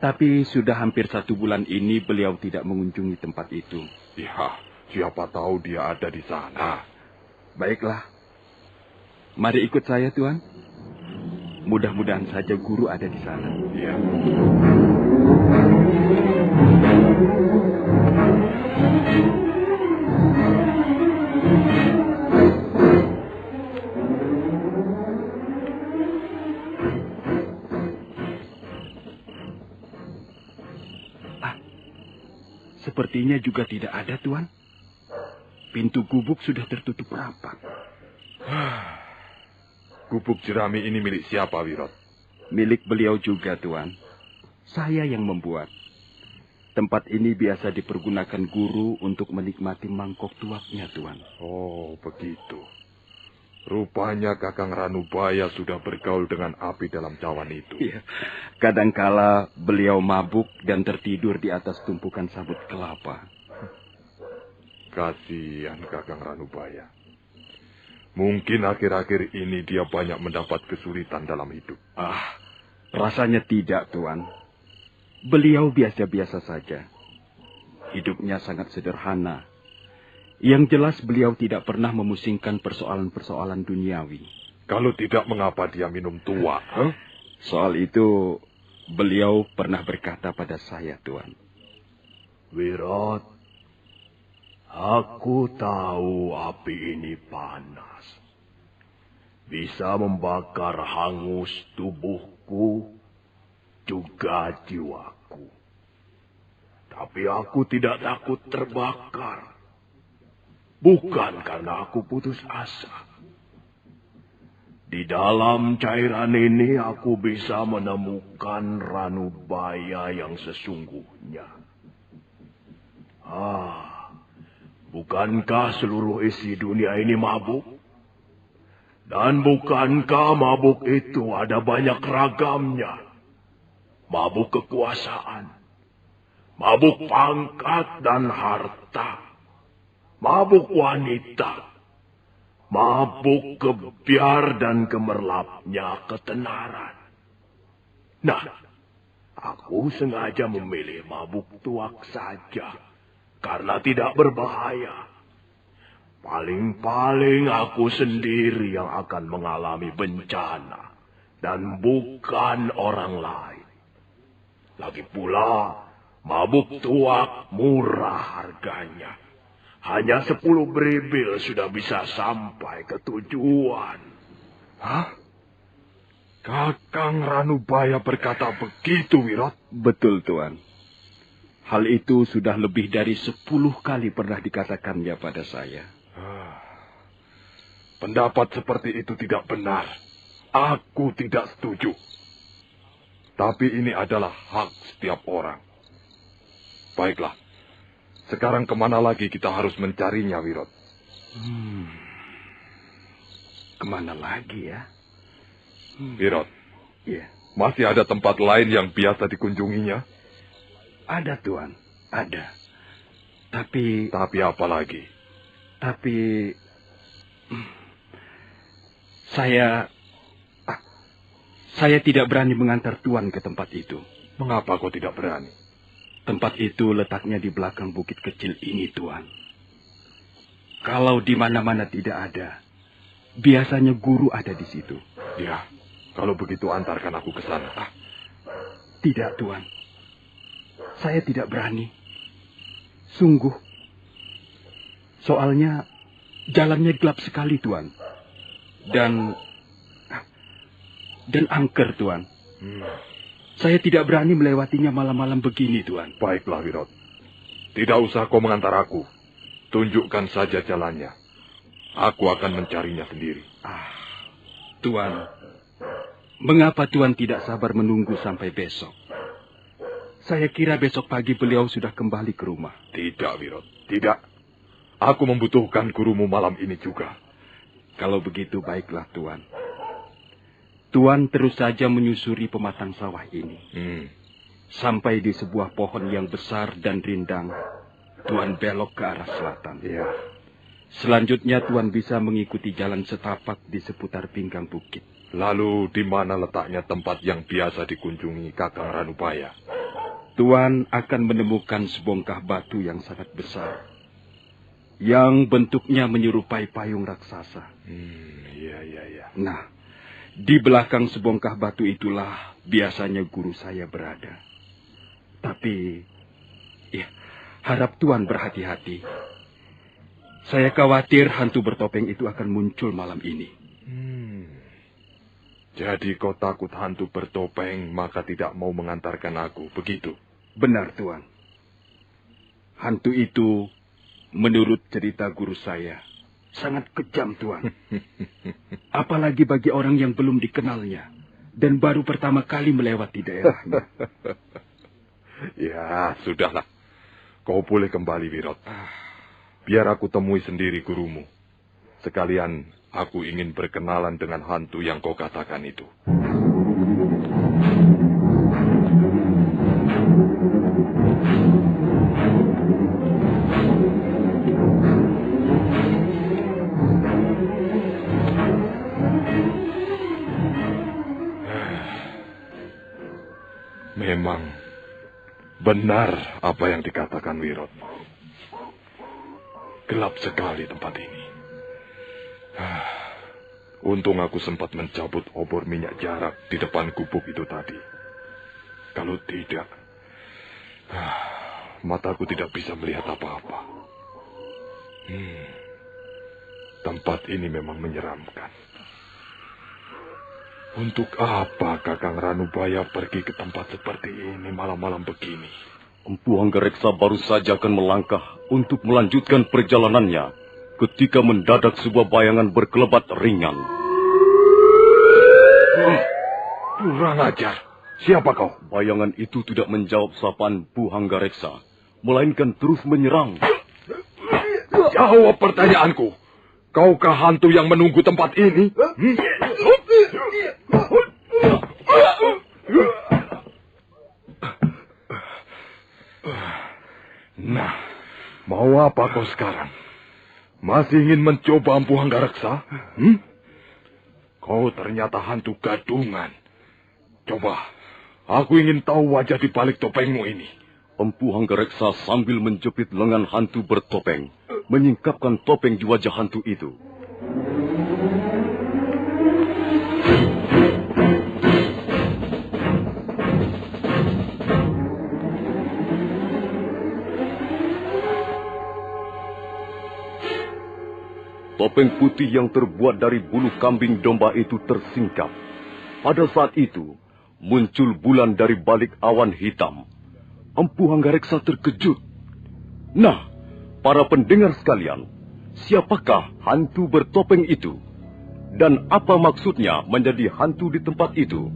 Tapi sudah hampir 1 bulan ini beliau tidak mengunjungi tempat itu. Ya, siapa tahu dia ada di sana. Baiklah. Mari ikut saya, Tuan. Mudah-mudahan saja guru ada di sana. Iya. Sepertinya juga tidak ada, Tuan. Pintu gubuk sudah tertutup rapat. Gubuk jerami ini milik siapa, Wirot? Milik beliau juga, Tuan. Saya yang membuat. Tempat ini biasa dipergunakan guru untuk menikmati mangkok tuaknya, Tuan. Oh, begitu. Rupanya Kakang Ranubaya sudah bergaul dengan api dalam cawan itu. Iya. Kadangkala beliau mabuk dan tertidur di atas tumpukan sabut kelapa. Kasihan Kakang Ranubaya. Mungkin akhir-akhir ini dia banyak mendapat kesulitan dalam hidup. Rasanya tidak, Tuan. Beliau biasa-biasa saja. Hidupnya sangat sederhana. Yang jelas beliau tidak pernah memusingkan persoalan-persoalan duniawi. Kalau tidak, mengapa dia minum tua? Soal itu, beliau pernah berkata pada saya, Tuan. Wirot, aku tahu api ini panas. Bisa membakar hangus tubuhku, juga jiwaku. Tapi aku tidak takut terbakar. Bukan karena aku putus asa. Di dalam cairan ini aku bisa menemukan Ranubaya yang sesungguhnya. Bukankah seluruh isi dunia ini mabuk? Dan bukankah mabuk itu ada banyak ragamnya? Mabuk kekuasaan, mabuk pangkat dan harta, mabuk wanita, mabuk kebiar dan gemerlapnya ketenaran. Nah, aku sengaja memilih mabuk tuak saja, karena tidak berbahaya. Paling-paling aku sendiri yang akan mengalami bencana, dan bukan orang lain. Lagi pula, mabuk tuak murah harganya. Hanya 10 beribil sudah bisa sampai ke tujuan. Kakang Ranubaya berkata begitu, Wirot? Betul, Tuan. Hal itu sudah lebih dari 10 kali pernah dikatakannya pada saya. Pendapat seperti itu tidak benar. Aku tidak setuju. Tapi ini adalah hak setiap orang. Baiklah. Sekarang kemana lagi kita harus mencarinya, Wirot? Kemana lagi ya? Wirot, Iya. masih ada tempat lain yang biasa dikunjunginya? Ada, Tuan. Ada. Tapi apa lagi? Saya tidak berani mengantar Tuan ke tempat itu. Mengapa kau tidak berani? Tempat itu letaknya di belakang bukit kecil ini, Tuan. Kalau di mana-mana tidak ada, biasanya guru ada di situ. Ya, kalau begitu antarkan aku ke sana. Tidak, Tuan. Saya tidak berani. Sungguh. Soalnya jalannya gelap sekali, Tuan. Dan angker, Tuan. Saya tidak berani melewatinya malam-malam begini, Tuan. Baiklah, Wirot. Tidak usah kau mengantar aku. Tunjukkan saja jalannya. Aku akan mencarinya sendiri. Tuan, mengapa Tuan tidak sabar menunggu sampai besok? Saya kira besok pagi beliau sudah kembali ke rumah. Tidak, Wirot. Tidak. Aku membutuhkan gurumu malam ini juga. Kalau begitu, baiklah, Tuan. Tuan terus saja menyusuri pematang sawah ini. Sampai di sebuah pohon yang besar dan rindang, Tuan belok ke arah selatan. Iya. Selanjutnya Tuan bisa mengikuti jalan setapak di seputar pinggang bukit. Lalu di mana letaknya tempat yang biasa dikunjungi Kakang Ranubaya? Tuan akan menemukan sebongkah batu yang sangat besar, yang bentuknya menyerupai payung raksasa. Iya. Nah, di belakang sebongkah batu itulah biasanya guru saya berada. Tapi, harap Tuan berhati-hati. Saya khawatir hantu bertopeng itu akan muncul malam ini. Jadi kau takut hantu bertopeng, maka tidak mau mengantarkan aku, begitu? Benar, Tuan. Hantu itu, menurut cerita guru saya, sangat kejam, Tuan. Apalagi bagi orang yang belum dikenalnya dan baru pertama kali melewati daerahnya. Ya, sudahlah. Kau boleh kembali, Wirot. Biar aku temui sendiri gurumu. Sekalian aku ingin berkenalan dengan hantu yang kau katakan itu. Memang benar apa yang dikatakan Wirot. Gelap sekali tempat ini. Untung aku sempat mencabut obor minyak jarak di depan gubuk itu tadi. Kalau tidak, mataku tidak bisa melihat apa-apa. Tempat ini memang menyeramkan. Untuk apa Kakang Ranubaya pergi ke tempat seperti ini malam-malam begini? Empu Hanggareksa baru saja akan melangkah untuk melanjutkan perjalanannya ketika mendadak sebuah bayangan berkelebat ringan. Kurang ajar. Siapa kau? Bayangan itu tidak menjawab sapaan Empu Hanggareksa, melainkan terus menyerang. Jawab pertanyaanku. Kaukah hantu yang menunggu tempat ini? Nah, mau apa kau sekarang? Masih ingin mencoba Empu Hanggareksa? Kau ternyata hantu gadungan. Coba, aku ingin tahu wajah di balik topengmu ini. Empu Hanggareksa sambil menjepit lengan hantu bertopeng, menyingkapkan topeng di wajah hantu itu. Topeng putih yang terbuat dari bulu kambing domba itu tersingkap. Pada saat itu, muncul bulan dari balik awan hitam. Empu Hanggareksa terkejut. Nah, para pendengar sekalian, siapakah hantu bertopeng itu? Dan apa maksudnya menjadi hantu di tempat itu?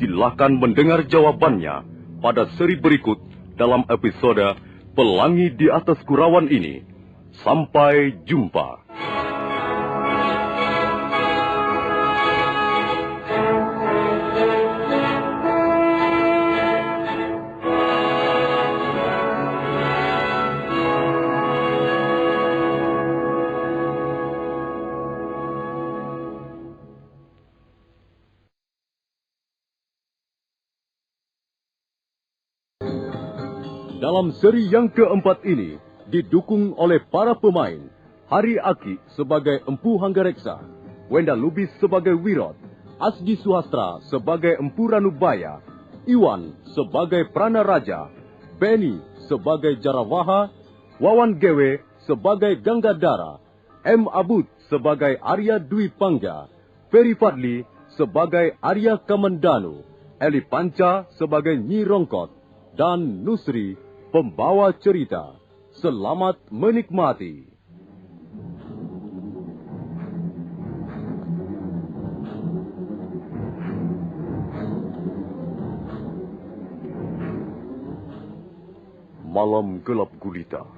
Silakan mendengar jawabannya pada seri berikut dalam episode Pelangi di Atas Gurauan ini. Sampai jumpa. Dalam seri yang keempat ini, didukung oleh para pemain, Hari Aki sebagai Empu Hanggareksa, Wenda Lubis sebagai Wirot, Asdi Suhastra sebagai Empu Ranubaya, Iwan sebagai Prana Raja, Benny sebagai Jarawaha, Wawan Gewe sebagai Ganggadara, M. Abud sebagai Arya Dwi Pangga, Ferry Fadli sebagai Arya Kamandanu, Eli Panca sebagai Nyi Rongkot, dan Nusri pembawa cerita. Selamat menikmati. Malam gelap gulita.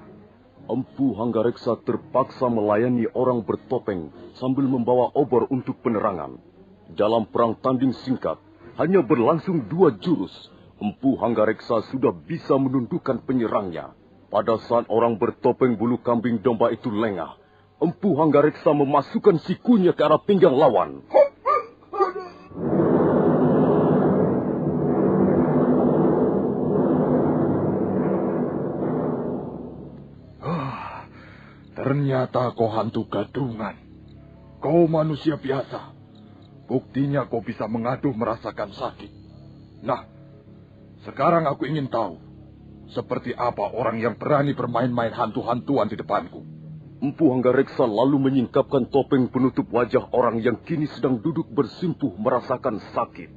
Empu Hanggareksa terpaksa melayani orang bertopeng sambil membawa obor untuk penerangan. Dalam perang tanding singkat, hanya berlangsung 2 jurus, Empu Hanggareksa sudah bisa menundukkan penyerangnya. Pada saat orang bertopeng bulu kambing domba itu lengah, Empu Hanggareksa memasukkan sikunya ke arah pinggang lawan. Ternyata kau hantu gadungan. Kau manusia biasa. Buktinya kau bisa mengaduh merasakan sakit. Nah, sekarang aku ingin tahu, seperti apa orang yang berani bermain-main hantu-hantuan di depanku. Empu Hanggareksa lalu menyingkapkan topeng penutup wajah orang yang kini sedang duduk bersimpuh merasakan sakit.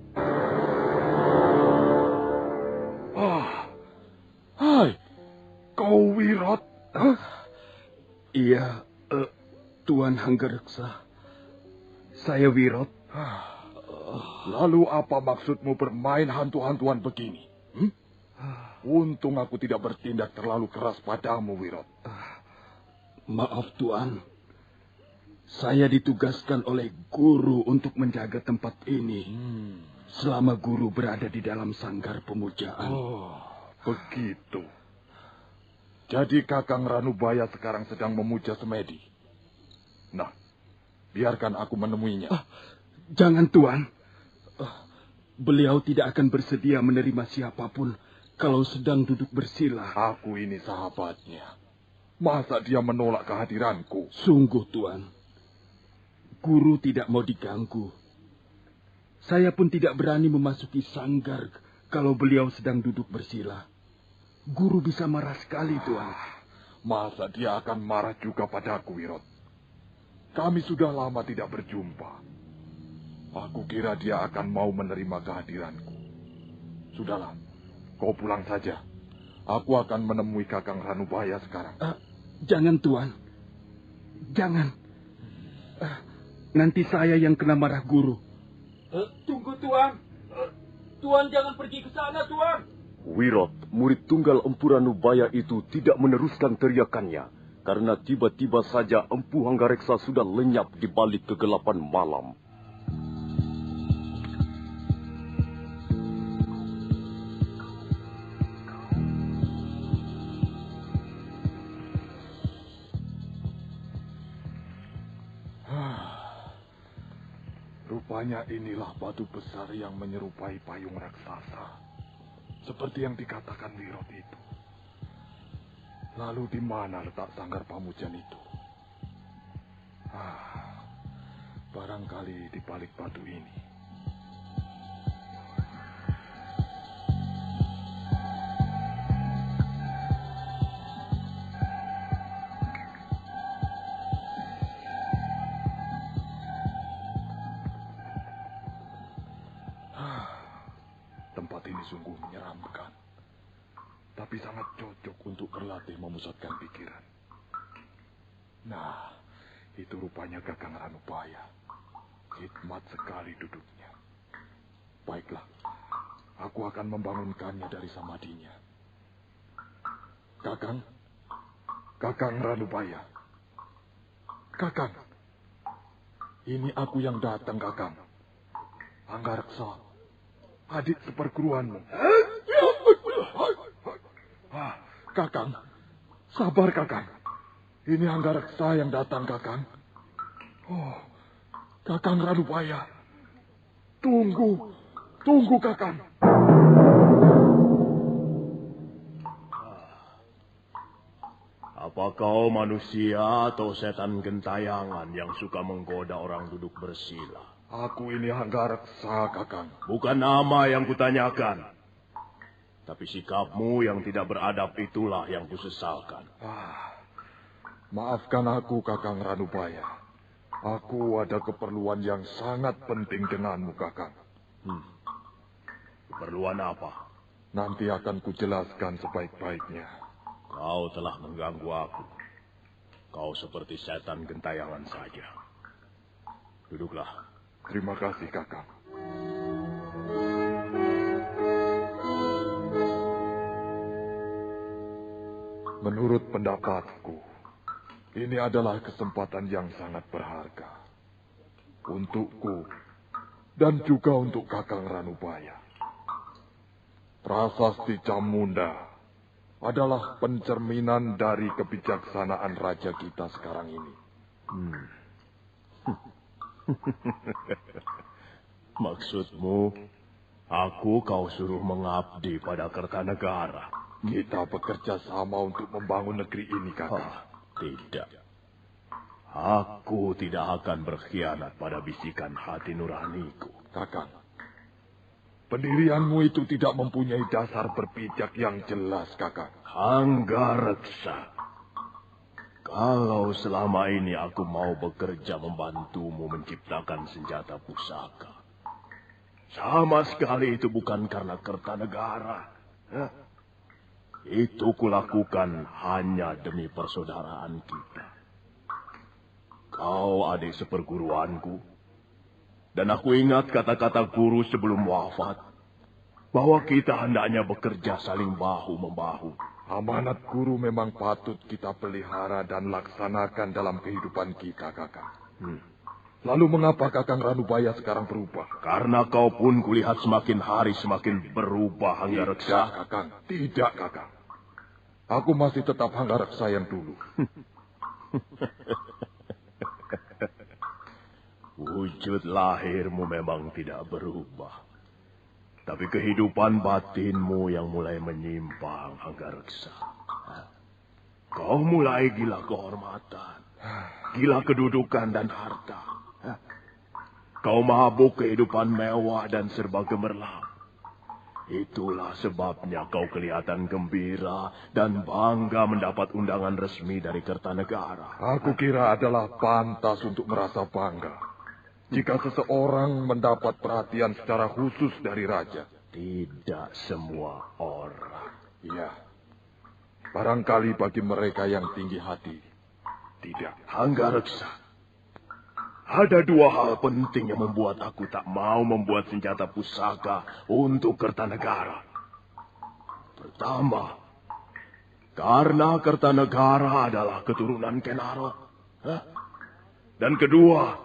Hai, kau Wirot? Iya, Tuan Hanggareksa. Saya Wirot. Lalu apa maksudmu bermain hantu-hantuan begini? Untung aku tidak bertindak terlalu keras padamu, Wirot. Maaf, Tuan. Saya ditugaskan oleh guru untuk menjaga tempat ini. Selama guru berada di dalam sanggar pemujaan. Oh, begitu. Jadi Kakang Ranubaya sekarang sedang memuja Semedi. Nah, biarkan aku menemuinya. Jangan, Tuan. Beliau tidak akan bersedia menerima siapapun kalau sedang duduk bersila. Aku ini sahabatnya. Masa dia menolak kehadiranku? Sungguh, Tuan. Guru tidak mau diganggu. Saya pun tidak berani memasuki sanggar kalau beliau sedang duduk bersila. Guru bisa marah sekali, Tuan. Masa dia akan marah juga padaku, Wirot? Kami sudah lama tidak berjumpa. Aku kira dia akan mau menerima kehadiranku. Sudahlah, kau pulang saja. Aku akan menemui Kakang Ranubaya sekarang. Jangan, Tuan. Jangan. Nanti saya yang kena marah guru. Tunggu, Tuan. Tuan jangan pergi ke sana, Tuan. Wirot, murid tunggal Empu Ranubaya itu tidak meneruskan teriakannya, karena tiba-tiba saja Empu Hanggareksa sudah lenyap di balik kegelapan malam. Rupanya inilah batu besar yang menyerupai payung raksasa. Seperti yang dikatakan Wirot itu. Lalu di mana letak sanggar pamujan itu? Barangkali di balik batu ini. Tempat ini sungguh menyeramkan, tapi sangat cocok untuk berlatih memusatkan pikiran. Nah, itu rupanya Kakang Ranubaya. Hikmat sekali duduknya. Baiklah, aku akan membangunkannya dari samadinya. Kakang Ranubaya. Kakang, ini aku yang datang, Kakang. Hanggareksa, adik seperguruanmu. Kakang, sabar, Kakang. Ini Hanggareksa yang datang, Kakang. Oh, Kakang Ranubaya. Tunggu, Kakang. Apa kau manusia atau setan gentayangan yang suka menggoda orang duduk bersila? Aku ini Hanggareksa, Kakang. Bukan nama yang kutanyakan. Tapi sikapmu yang tidak beradab itulah yang kusesalkan. Maafkan aku, Kakang Ranubaya. Aku ada keperluan yang sangat penting denganmu, Kakang. Keperluan apa? Nanti akan kujelaskan sebaik-baiknya. Kau telah mengganggu aku. Kau seperti setan gentayangan saja. Duduklah. Terima kasih, Kakang. Menurut pendapatku, ini adalah kesempatan yang sangat berharga. Untukku, dan juga untuk Kakang Ranubaya. Prasasti Camunda adalah pencerminan dari kebijaksanaan raja kita sekarang ini. Maksudmu, aku kau suruh mengabdi pada Kertanegara? Kita bekerja sama untuk membangun negeri ini, Kakang. Tidak. Aku tidak akan berkhianat pada bisikan hati nuraniku. Kakang, pendirianmu itu tidak mempunyai dasar berpijak yang jelas, Kakang. Hanggareksa, kalau selama ini aku mau bekerja membantumu menciptakan senjata pusaka, sama sekali itu bukan karena Kertanegara. Itu kulakukan hanya demi persaudaraan kita. Kau adik seperguruanku, dan aku ingat kata-kata guru sebelum wafat, bahwa kita hendaknya bekerja saling bahu-membahu. Amanat guru memang patut kita pelihara dan laksanakan dalam kehidupan kita, Kakang. Lalu mengapa Kakang Ranubaya sekarang berubah? Karena kau pun kulihat semakin hari semakin berubah, Hanggareksa. Tidak, Kakang. Tidak, Kakang. Aku masih tetap Hanggareksa yang dulu. Wujud lahirmu memang tidak berubah. Tapi kehidupan batinmu yang mulai menyimpang, Hanggareksa. Kau mulai gila kehormatan, gila kedudukan dan harta. Kau mabuk kehidupan mewah dan serba gemerlap. Itulah sebabnya kau kelihatan gembira dan bangga mendapat undangan resmi dari Kertanegara. Aku kira adalah pantas untuk merasa bangga jika seseorang mendapat perhatian secara khusus dari raja. Tidak semua orang. Iya. Barangkali bagi mereka yang tinggi hati. Tidak. Hanggareksa, ada dua hal penting yang membuat aku tak mau membuat senjata pusaka untuk Kertanegara. Pertama, karena Kertanegara adalah keturunan Kenaro. Dan kedua,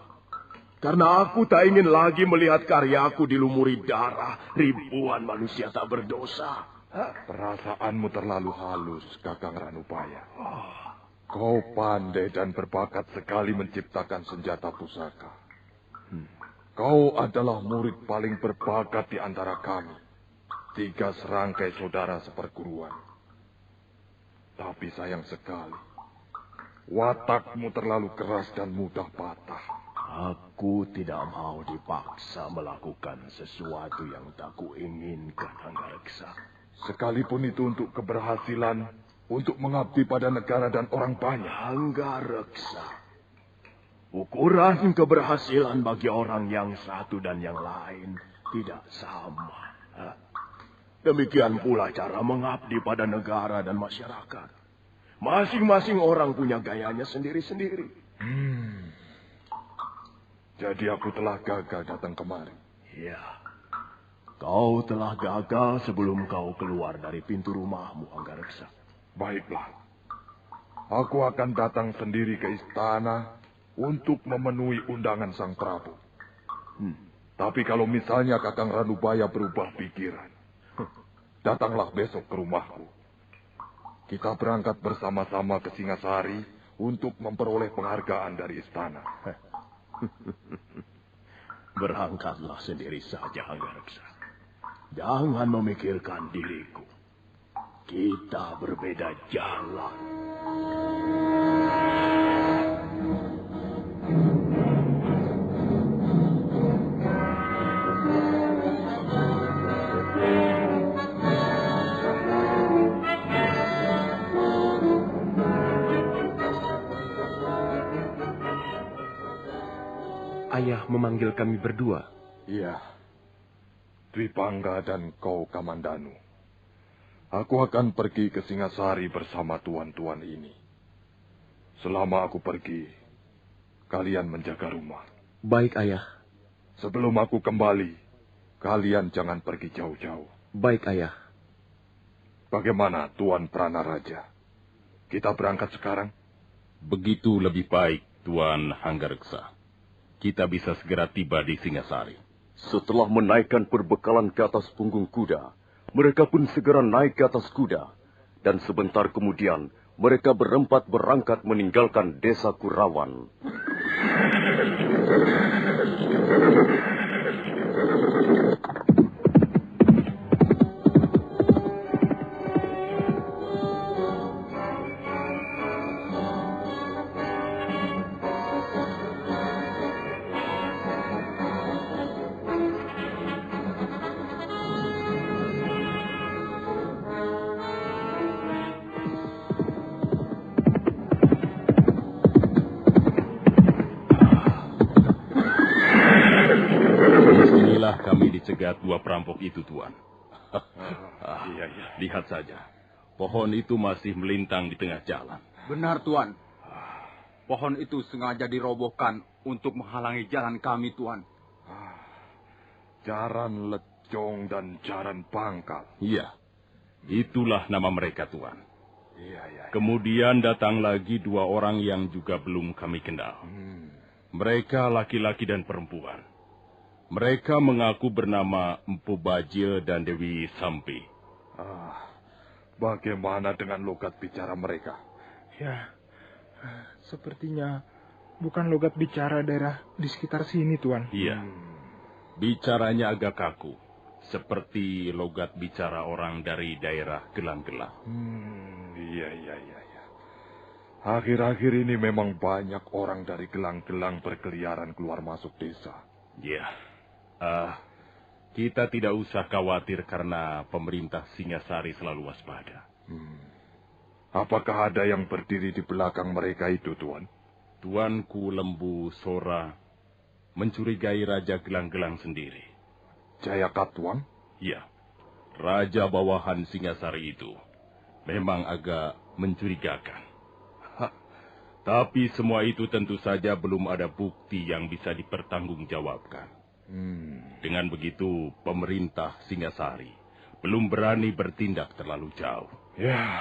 karena aku tak ingin lagi melihat karyaku dilumuri darah ribuan manusia tak berdosa. Perasaanmu terlalu halus, Kakang Ranubaya. Kau pandai dan berbakat sekali menciptakan senjata pusaka. Kau adalah murid paling berbakat di antara kami. 3 serangkai saudara seperguruan. Tapi sayang sekali, watakmu terlalu keras dan mudah patah. Aku tidak mau dipaksa melakukan sesuatu yang tak kuinginkan, Hanggareksa. Sekalipun itu untuk keberhasilan, untuk mengabdi pada negara dan orang banyak. Hanggareksa, ukuran keberhasilan bagi orang yang satu dan yang lain tidak sama. Demikian pula cara mengabdi pada negara dan masyarakat. Masing-masing orang punya gayanya sendiri-sendiri. Jadi aku telah gagal datang kemari. Ya, kau telah gagal sebelum kau keluar dari pintu rumahmu, Hanggareksa. Baiklah. Aku akan datang sendiri ke istana untuk memenuhi undangan Sang Prabu. Tapi kalau misalnya Kakang Ranubaya berubah pikiran, datanglah besok ke rumahku. Kita berangkat bersama-sama ke Singasari untuk memperoleh penghargaan dari istana. Berangkatlah sendiri saja, Hanggareksa. Jangan memikirkan diriku. Kita berbeda jalan. ayah memanggil kami berdua? Iya. Dwi Pangga dan kau Kamandanu. Aku akan pergi ke Singasari bersama tuan-tuan ini. Selama aku pergi, kalian menjaga rumah. Baik, ayah. Sebelum aku kembali, kalian jangan pergi jauh-jauh. Baik, ayah. Bagaimana, Tuan Pranaraja? Kita berangkat sekarang? Begitu lebih baik, Tuan Hanggareksa. Kita bisa segera tiba di Singasari. Setelah menaikkan perbekalan ke atas punggung kuda, mereka pun segera naik ke atas kuda. Dan sebentar kemudian, mereka berempat berangkat meninggalkan desa Kurawan. Kami dicegat dua perampok itu, Tuan. Iya. Lihat saja. Pohon itu masih melintang di tengah jalan. Benar, Tuan. Pohon itu sengaja dirobohkan untuk menghalangi jalan kami, Tuan. Jaran Lecong dan Jaran Bangkal. Iya. Itulah nama mereka, Tuan. Iya. Kemudian datang lagi dua orang yang juga belum kami kenal. Mereka laki-laki dan perempuan. Mereka mengaku bernama Empu Bajil dan Dewi Sampi. Bagaimana dengan logat bicara mereka? Ya, sepertinya bukan logat bicara daerah di sekitar sini, Tuan. Iya. Bicaranya agak kaku, seperti logat bicara orang dari daerah Gelang-Gelang. Iya. Akhir-akhir ini memang banyak orang dari Gelang-Gelang berkeliaran keluar masuk desa. Iya. Kita tidak usah khawatir karena pemerintah Singasari selalu waspada. Apakah ada yang berdiri di belakang mereka itu, Tuan? Tuanku Lembu Sora mencurigai Raja Gelang-Gelang sendiri. Jaya Katwang? Iya. Raja bawahan Singasari itu memang agak mencurigakan. Tapi semua itu tentu saja belum ada bukti yang bisa dipertanggungjawabkan. Dengan begitu, pemerintah Singasari belum berani bertindak terlalu jauh. Ya,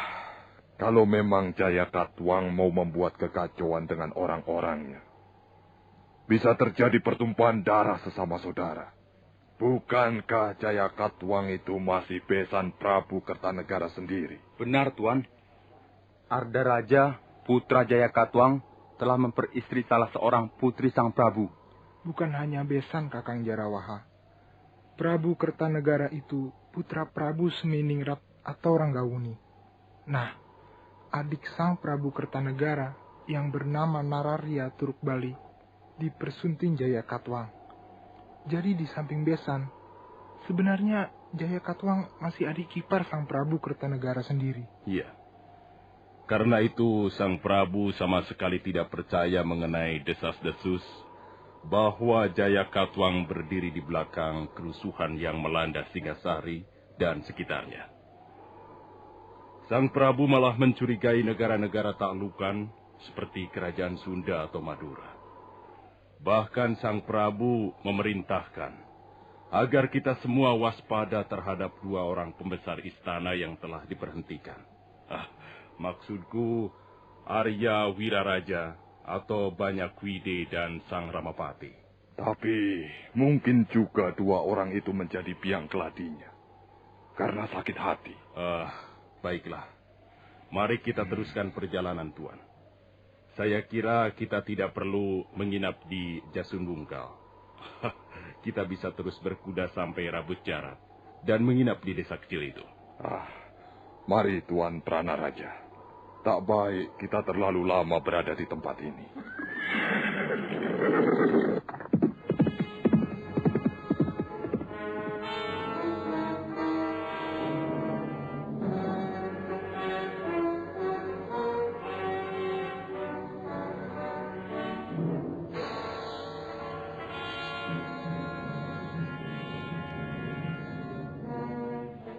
kalau memang Jaya Katwang mau membuat kekacauan dengan orang-orangnya, bisa terjadi pertumpahan darah sesama saudara. Bukankah Jaya Katwang itu masih besan Prabu Kertanegara sendiri? Benar, Tuan. Arda Raja, putra Jaya Katwang, telah memperistri salah seorang putri sang Prabu. Bukan hanya besan, Kakang Jarawaha. Prabu Kertanegara itu putra Prabu Seminingrat atau Ranggawuni. Nah, adik sang Prabu Kertanegara yang bernama Nararya Turuk Bali dipersunting Jaya Katwang. Jadi di samping besan, sebenarnya Jaya Katwang masih adik ipar sang Prabu Kertanegara sendiri. Iya. Karena itu sang Prabu sama sekali tidak percaya mengenai desas-desus bahwa Jaya Katwang berdiri di belakang kerusuhan yang melanda Singasari dan sekitarnya. Sang Prabu malah mencurigai negara-negara taklukan seperti Kerajaan Sunda atau Madura. Bahkan sang Prabu memerintahkan agar kita semua waspada terhadap dua orang pembesar istana yang telah diberhentikan. Maksudku Arya Wiraraja atau Banyakwide dan Sang Ramapati. Tapi mungkin juga dua orang itu menjadi biang keladinya karena sakit hati. Baiklah. Mari kita teruskan perjalanan, Tuan. Saya kira kita tidak perlu menginap di Jasundungkal. Kita bisa terus berkuda sampai Rabut Jarat dan menginap di desa kecil itu. Mari, Tuan Pranaraja. Tak baik kita terlalu lama berada di tempat ini.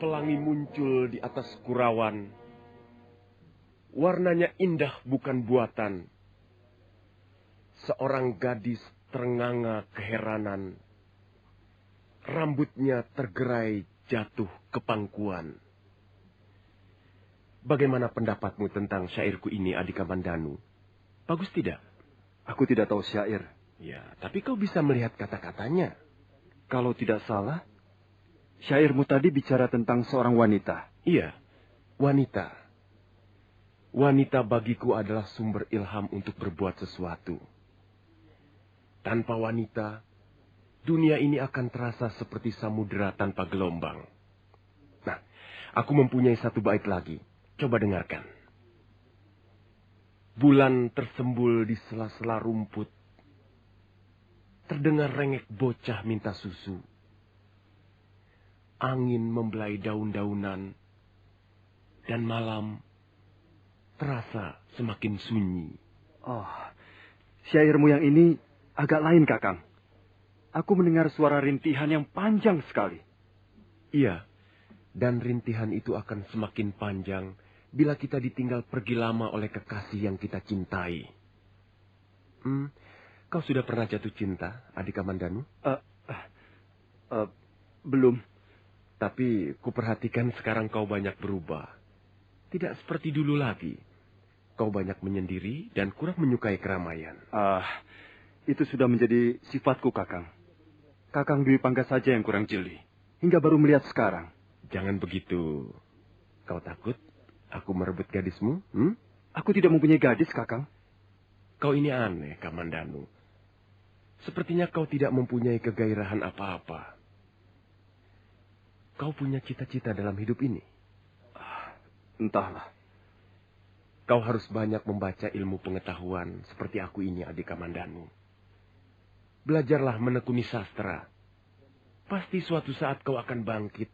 pelangi muncul di atas gurauan. Warnanya indah bukan buatan. Seorang gadis ternganga keheranan. Rambutnya tergerai jatuh ke pangkuan. Bagaimana pendapatmu tentang syairku ini, Adi Kamandanu? Bagus tidak? Aku tidak tahu syair. Ya, tapi kau bisa melihat kata-katanya. Kalau tidak salah, syairmu tadi bicara tentang seorang wanita. Iya, wanita. Wanita bagiku adalah sumber ilham untuk berbuat sesuatu. Tanpa wanita, dunia ini akan terasa seperti samudera tanpa gelombang. Nah, aku mempunyai satu bait lagi. Coba dengarkan. Bulan tersembul di sela-sela rumput. Terdengar rengek bocah minta susu. Angin membelai daun-daunan. Dan malam terasa semakin sunyi. Oh, syairmu yang ini agak lain, Kakang. Aku mendengar suara rintihan yang panjang sekali. Iya, dan rintihan itu akan semakin panjang bila kita ditinggal pergi lama oleh kekasih yang kita cintai. Kau sudah pernah jatuh cinta, Adi Kamandanu? Belum. Tapi kuperhatikan sekarang kau banyak berubah. Tidak seperti dulu lagi. Kau banyak menyendiri dan kurang menyukai keramaian. Itu sudah menjadi sifatku, Kakang. Kakang Dwi Pangga saja yang kurang jeli. Hingga baru melihat sekarang. Jangan begitu. Kau takut aku merebut gadismu? Aku tidak mempunyai gadis, Kakang. Kau ini aneh, Kamandanu. Sepertinya kau tidak mempunyai kegairahan apa-apa. Kau punya cita-cita dalam hidup ini? Entahlah. Kau harus banyak membaca ilmu pengetahuan seperti aku ini, Adi Kamandanu. Belajarlah menekuni sastra. Pasti suatu saat kau akan bangkit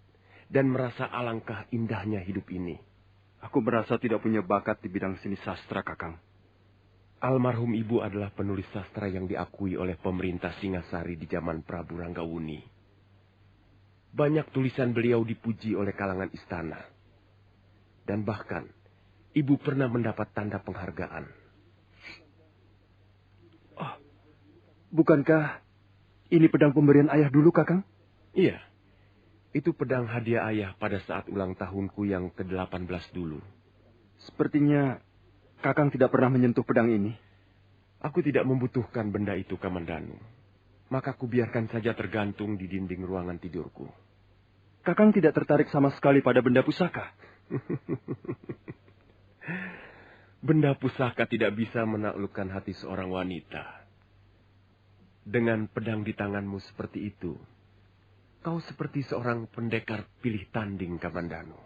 dan merasa alangkah indahnya hidup ini. Aku merasa tidak punya bakat di bidang seni sastra, Kakang. Almarhum ibu adalah penulis sastra yang diakui oleh pemerintah Singasari di zaman Prabu Ranggawuni. Banyak tulisan beliau dipuji oleh kalangan istana. Dan bahkan, ibu pernah mendapat tanda penghargaan. Oh, bukankah ini pedang pemberian ayah dulu, Kakang? Iya. Itu pedang hadiah ayah pada saat ulang tahunku yang ke-18 dulu. Sepertinya Kakang tidak pernah menyentuh pedang ini. Aku tidak membutuhkan benda itu, Kamandanu. Maka ku biarkan saja tergantung di dinding ruangan tidurku. Kakang tidak tertarik sama sekali pada benda pusaka? Benda pusaka tidak bisa menaklukkan hati seorang wanita. Dengan pedang di tanganmu seperti itu, kau seperti seorang pendekar pilih tanding, Kamandanu.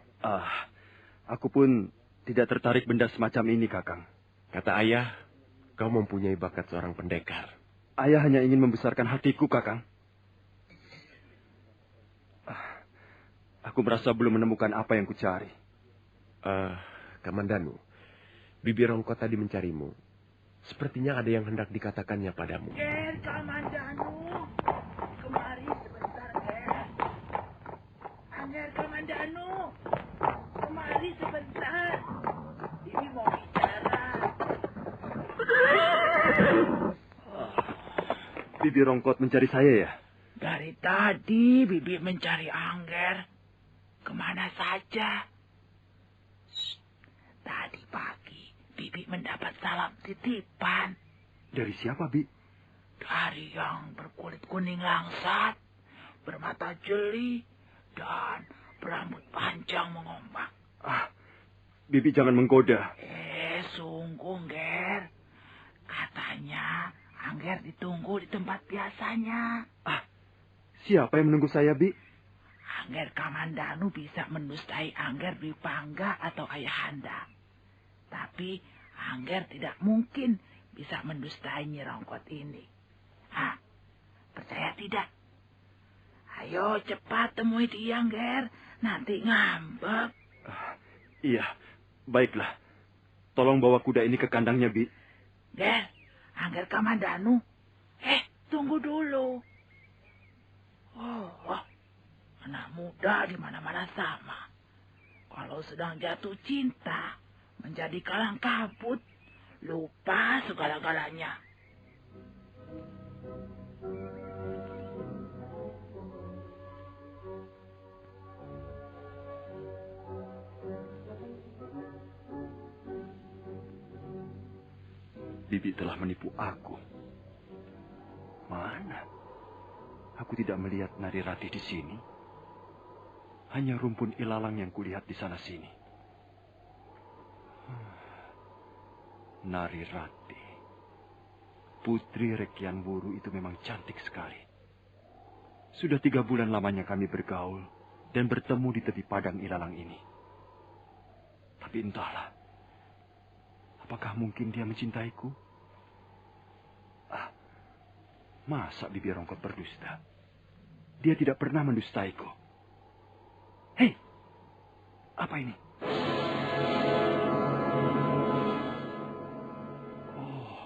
Aku pun tidak tertarik benda semacam ini, Kakang. Kata ayah, kau mempunyai bakat seorang pendekar. Ayah hanya ingin membesarkan hatiku, Kakang. Aku merasa belum menemukan apa yang kucari. Kamandanu, Bibi Rongkot tadi mencarimu. Sepertinya ada yang hendak dikatakannya padamu. Ger, Kamandanu. Kemari sebentar, Ger. Angger, Kamandanu. Kemari sebentar. Ini mau bicara. Bibi Rongkot mencari saya ya? Dari tadi Bibi mencari Angger. Kemana saja? Tadi pagi Bibi mendapat salam titipan. Dari siapa, Bi? Dari yang berkulit kuning langsat, bermata jeli, dan berambut panjang mengombak. Bibi jangan menggoda. Sungguh, Ger. Katanya Angger ditunggu di tempat biasanya. Siapa yang menunggu saya, Bi? Angger Kamandanu bisa mendustai Angger Dwi Pangga atau Ayahanda. Tapi Angger tidak mungkin bisa mendustai Nyi Rongkot ini. Percaya tidak? Ayo cepat temui dia, Angger. Nanti ngambek. Iya, baiklah. Tolong bawa kuda ini ke kandangnya, Bi. Ger, Angger Kamandanu. Tunggu dulu. Anak muda di mana-mana sama. Kalau sedang jatuh cinta, menjadi kalang kabut, lupa segala-galanya. Bibi telah menipu aku. Mana? Aku tidak melihat Nari Ratih di sini. Hanya rumpun ilalang yang kulihat di sana-sini. Nari Ratih. Putri Rekyan Wuru itu memang cantik sekali. Sudah 3 bulan lamanya kami bergaul dan bertemu di tepi padang ilalang ini. Tapi entahlah. Apakah mungkin dia mencintaiku? Masa Bibi Rongkot berdusta? Dia tidak pernah mendustaiku. Hei, apa ini? Oh,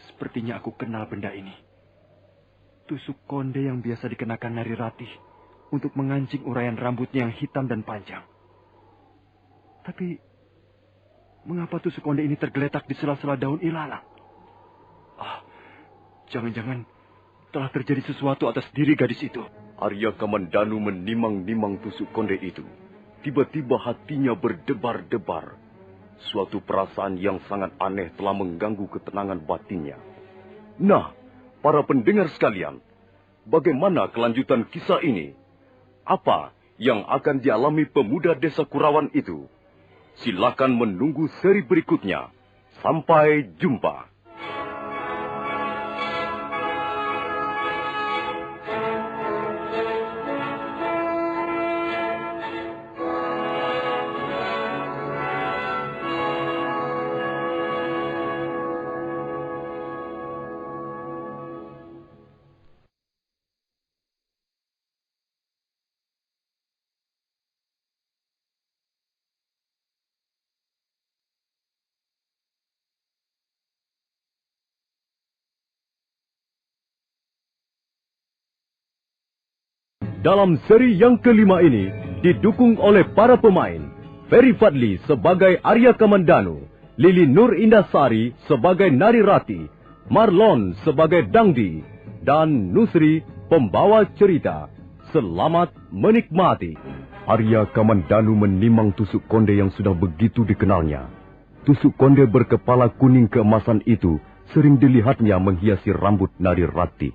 sepertinya aku kenal benda ini. Tusuk konde yang biasa dikenakan Nari Ratih untuk mengancing uraian rambutnya yang hitam dan panjang. Tapi, mengapa tusuk konde ini tergeletak di sela-sela daun ilalang? Jangan-jangan telah terjadi sesuatu atas diri gadis itu. Arya Kamandanu menimang-nimang tusuk konde itu. Tiba-tiba hatinya berdebar-debar. Suatu perasaan yang sangat aneh telah mengganggu ketenangan batinnya. Nah, para pendengar sekalian, bagaimana kelanjutan kisah ini? Apa yang akan dialami pemuda desa Kurawan itu? Silakan menunggu seri berikutnya. Sampai jumpa. Dalam seri yang kelima ini, didukung oleh para pemain, Ferry Fadli sebagai Arya Kamandanu, Lili Nur Indasari sebagai Nari Ratih, Marlon sebagai Dangdi, dan Nusri pembawa cerita. Selamat menikmati. Arya Kamandanu menimang tusuk konde yang sudah begitu dikenalnya. Tusuk konde berkepala kuning keemasan itu sering dilihatnya menghiasi rambut Nari Ratih.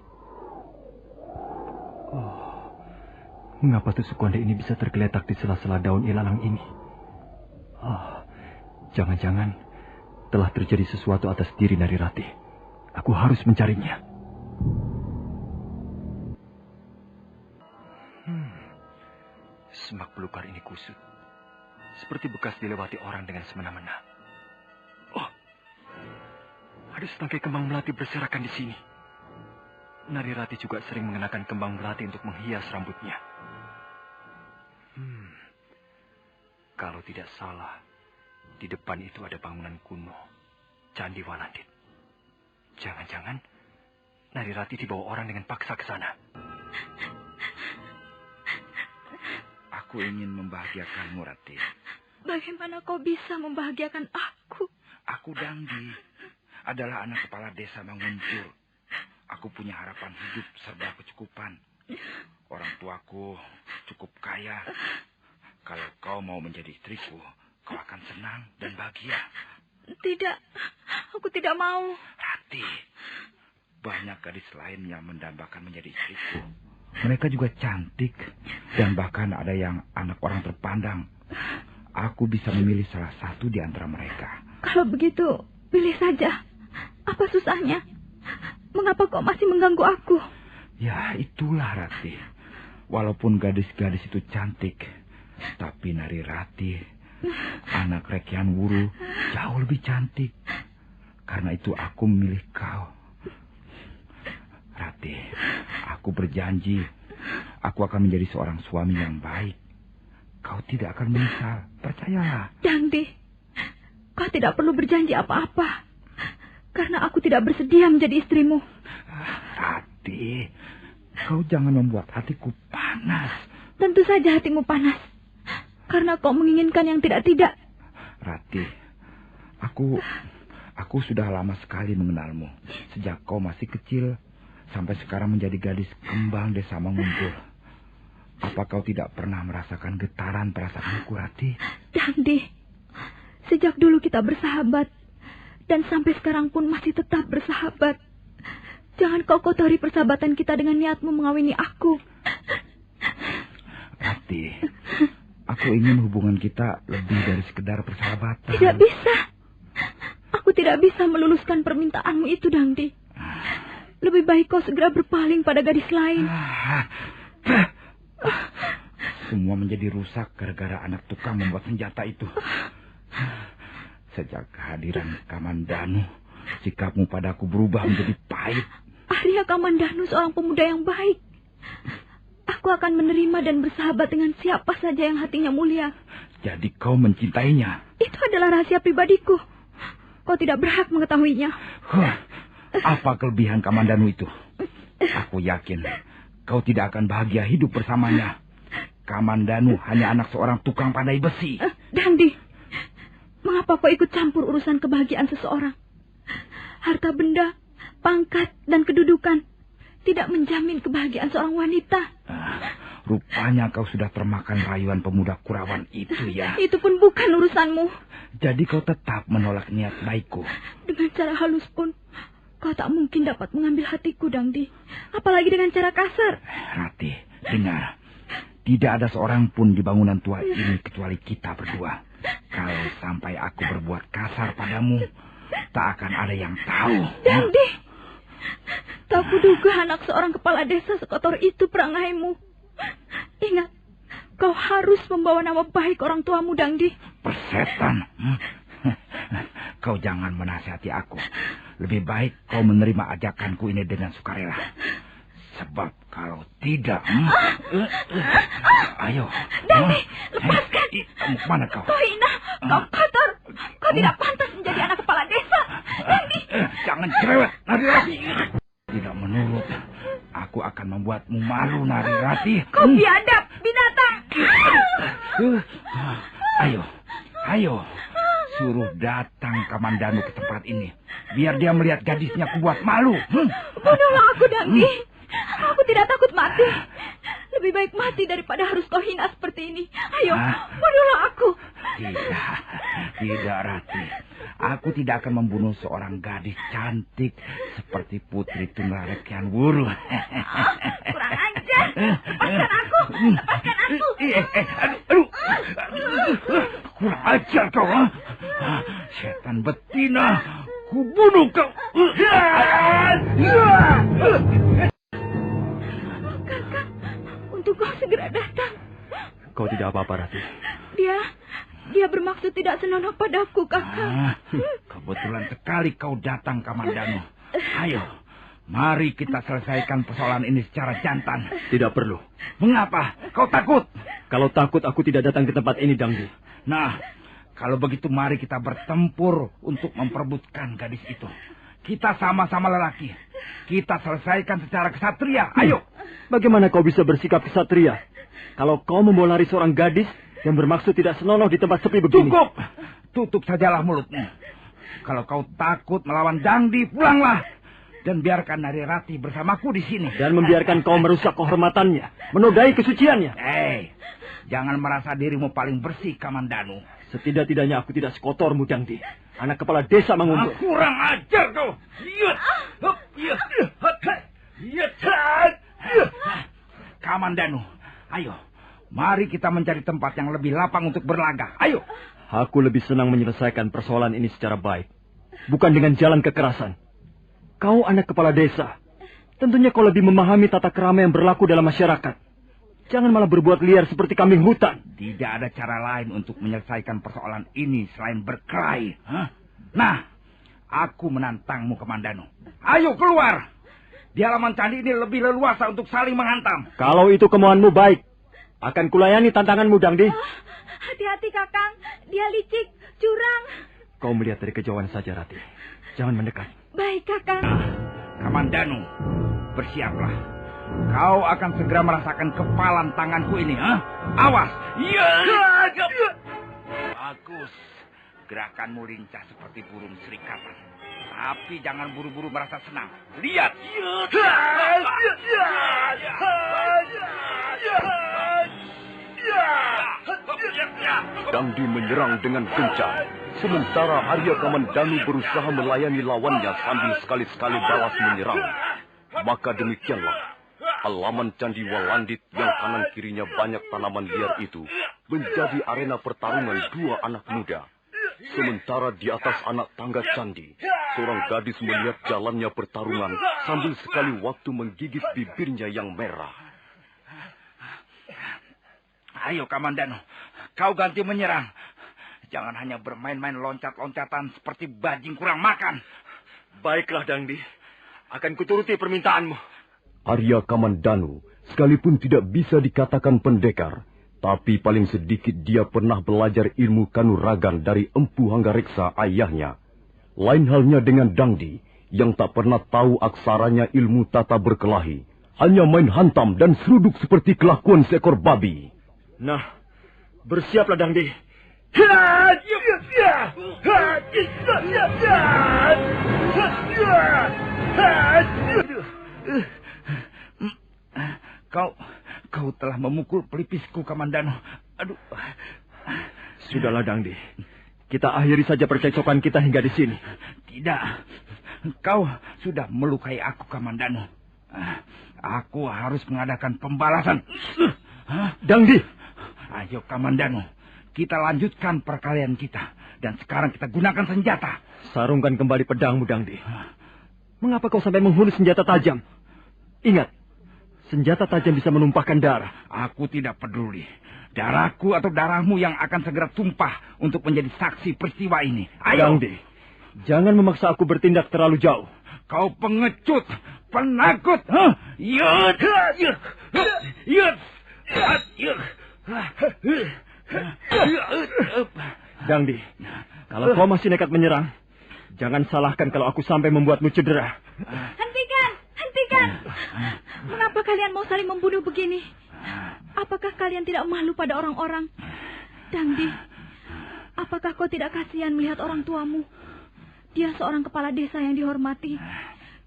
Mengapa tusuk konde ini bisa tergeletak di sela-sela daun ilalang ini? Jangan-jangan telah terjadi sesuatu atas diri Nari Ratih. Aku harus mencarinya. Semak belukar ini kusut. Seperti bekas dilewati orang dengan semena-mena. Ada setangkai kembang melati berserakan di sini. Nari Ratih juga sering mengenakan kembang melati untuk menghias rambutnya. Kalau tidak salah, di depan itu ada bangunan kuno, Candi Walandit. Jangan-jangan Nari Ratih dibawa orang dengan paksa ke sana. Aku ingin membahagiakanmu, Ratih. Bagaimana kau bisa membahagiakan aku? Aku Dangdi, adalah anak kepala desa Mangunjur. Aku punya harapan hidup serba kecukupan. Orang tuaku cukup kaya. Kalau kau mau menjadi istriku, kau akan senang dan bahagia. Tidak, aku tidak mau. Ratih, banyak gadis lain yang mendambakan menjadi istriku. Mereka juga cantik, dan bahkan ada yang anak orang terpandang. Aku bisa memilih salah satu di antara mereka. Kalau begitu, pilih saja. Apa susahnya? Mengapa kau masih mengganggu aku? Ya, itulah Ratih. Walaupun gadis-gadis itu cantik, tapi Nari Ratih, anak Rekyan Wuru, jauh lebih cantik. Karena itu aku memilih kau. Ratih, aku berjanji, aku akan menjadi seorang suami yang baik. Kau tidak akan menyesal, percayalah. Dangdi, kau tidak perlu berjanji apa-apa. Karena aku tidak bersedia menjadi istrimu. Ratih, Kau jangan membuat hatiku panas. Tentu saja hatimu panas. Karena kau menginginkan yang tidak-tidak. Rati, aku sudah lama sekali mengenalmu. Sejak kau masih kecil, sampai sekarang menjadi gadis kembang desa Manguntur. Apa kau tidak pernah merasakan getaran perasaanku, Rati? Dangdi, sejak dulu kita bersahabat. Dan sampai sekarang pun masih tetap bersahabat. Jangan kau kotori persahabatan kita dengan niatmu mengawini aku. Rati, aku ingin hubungan kita lebih dari sekedar persahabatan. Tidak bisa. Aku tidak bisa meluluskan permintaanmu itu, Dangdi. Lebih baik kau segera berpaling pada gadis lain. Semua menjadi rusak gara-gara anak tukang membuat senjata itu. Sejak kehadiran Kamandanu, sikapmu padaku berubah menjadi pahit. Arya Kamandanu seorang pemuda yang baik. Aku akan menerima dan bersahabat dengan siapa saja yang hatinya mulia. Jadi kau mencintainya? Itu adalah rahasia pribadiku. Kau tidak berhak mengetahuinya. Apa kelebihan Kamandanu itu? Aku yakin kau tidak akan bahagia hidup bersamanya. Kamandanu hanya anak seorang tukang pandai besi. Dangdi, mengapa kau ikut campur urusan kebahagiaan seseorang? Harta benda, pangkat, dan kedudukan tidak menjamin kebahagiaan seorang wanita. Rupanya kau sudah termakan rayuan pemuda Kurawan itu ya. Itu pun bukan urusanmu. Jadi kau tetap menolak niat baikku. Dengan cara halus pun kau tak mungkin dapat mengambil hatiku, Dangdi. Apalagi dengan cara kasar. Rati, dengar. Tidak ada seorang pun di bangunan tua ini kecuali kita berdua. Kalau sampai aku berbuat kasar padamu, tak akan ada yang tahu. Dangdi, tak kuduga anak seorang kepala desa sekotor itu perangaimu. Ingat, kau harus membawa nama baik orang tuamu, Dangdi. Persetan. Kau jangan menasihati aku. Lebih baik kau menerima ajakanku ini dengan sukarela. Sebab kalau tidak... Ayo. Dangdi, lepaskan. Mau kemana kau? Kau hina, kau kotor. Kau tidak pantas menjadi anak kepala desa. Dangdi. Jangan cerewet, Narirati. Tidak menurut. Aku akan membuatmu malu, Narirati. Kau biadab, binatang. Ayo. Suruh datang Kamandanu ke tempat ini. Biar dia melihat gadisnya kubuat malu. Bunuhlah aku, Dangdi. Aku tidak takut mati. Lebih baik mati daripada harus kau hina seperti ini. Ayo, bunuhlah aku. Tidak, Rati. Aku tidak akan membunuh seorang gadis cantik seperti Putri Tunggal Rekian Wuru. Kurang ajar. Lepaskan aku. Aduh. Kurang ajar kau, ha? Setan betina. Kubunuh kau. Kakak, untuk kau segera datang. Kau tidak apa-apa, Rati. Dia bermaksud tidak senonoh padaku, Kakak. Kebetulan sekali kau datang, Kamandanu. Ayo, mari kita selesaikan persoalan ini secara jantan. Tidak perlu. Mengapa? Kau takut? Kalau takut, aku tidak datang ke tempat ini, Dangdi. Nah, kalau begitu mari kita bertempur untuk memperebutkan gadis itu. Kita sama-sama lelaki. Kita selesaikan secara kesatria. Ayo. Bagaimana kau bisa bersikap kesatria kalau kau membolari seorang gadis yang bermaksud tidak senonoh di tempat sepi begini? Cukup. Tutup sajalah mulutmu. Kalau kau takut melawan Dangdi, pulanglah. Dan biarkan Narirati bersamaku di sini. Dan membiarkan kau merusak kehormatannya, menodai kesuciannya. Jangan merasa dirimu paling bersih, Kamandanu. Setidak-tidaknya aku tidak sekotormu, Dangdi. Anak kepala desa Manguntur. Kurang ajar kau. Kamandanu, ayo. Mari kita mencari tempat yang lebih lapang untuk berlaga. Ayo. Aku lebih senang menyelesaikan persoalan ini secara baik. Bukan dengan jalan kekerasan. Kau anak kepala desa. Tentunya kau lebih memahami tata krama yang berlaku dalam masyarakat. Jangan malah berbuat liar seperti kambing hutan. Tidak ada cara lain untuk menyelesaikan persoalan ini selain berkelahi. Nah, aku menantangmu, Kamandanu. Ayo keluar. Di halaman candi ini lebih leluasa untuk saling menghantam. Kalau itu kemauanmu baik. Akan kulayani tantanganmu, Dangdi. Hati-hati, Kakang. Dia licik, curang. Kau melihat dari kejauhan saja, Rati. Jangan mendekat. Baik, Kakang. Kamandanu, bersiaplah. kau akan segera merasakan kepalan tanganku ini. Awas! Bagus. Gerakanmu lincah seperti burung serikatan. Tapi jangan buru-buru merasa senang. Lihat! Dangdi menyerang dengan kencang. Sementara Arya Kamandanu berusaha melayani lawannya sambil sekali-sekali balas menyerang. Maka demikianlah, halaman Candi Walandit yang kanan kirinya banyak tanaman liar itu menjadi arena pertarungan dua anak muda. Sementara di atas anak tangga candi, seorang gadis melihat jalannya pertarungan sambil sekali waktu menggigit bibirnya yang merah. Ayo Kamandanu, kau ganti menyerang. Jangan hanya bermain-main loncat-loncatan seperti bajing kurang makan. Baiklah Dangdi, akan kuturuti permintaanmu. Arya Kamandanu sekalipun tidak bisa dikatakan pendekar, tapi paling sedikit dia pernah belajar ilmu kanuragan dari Empu Hanggareksa ayahnya. Lain halnya dengan Dangdi yang tak pernah tahu aksaranya ilmu tata berkelahi, hanya main hantam dan seruduk seperti kelakuan seekor babi. Nah, bersiaplah Dangdi. Kau telah memukul pelipisku, Kamandanu. Aduh. Sudahlah Dangdi, kita akhiri saja percekcokan kita hingga di sini. Tidak, kau sudah melukai aku, Kamandanu. Aku harus mengadakan pembalasan. Dangdi, ayo Kamandanu, kita lanjutkan perkelahian kita. Dan sekarang kita gunakan senjata. Sarungkan kembali pedangmu, Dangdi. Mengapa kau sampai menghunus senjata tajam? Ingat, senjata tajam bisa menumpahkan darah. Aku tidak peduli. Darahku atau darahmu yang akan segera tumpah untuk menjadi saksi peristiwa ini. Ayo. Dangdi, jangan memaksa aku bertindak terlalu jauh. Kau pengecut, penakut. Dangdi, kalau kau masih nekat menyerang, jangan salahkan kalau aku sampai membuatmu cedera. Hentikan! Mengapa kalian mau saling membunuh begini? Apakah kalian tidak malu pada orang-orang? Dangdi, apakah kau tidak kasihan melihat orang tuamu? Dia seorang kepala desa yang dihormati.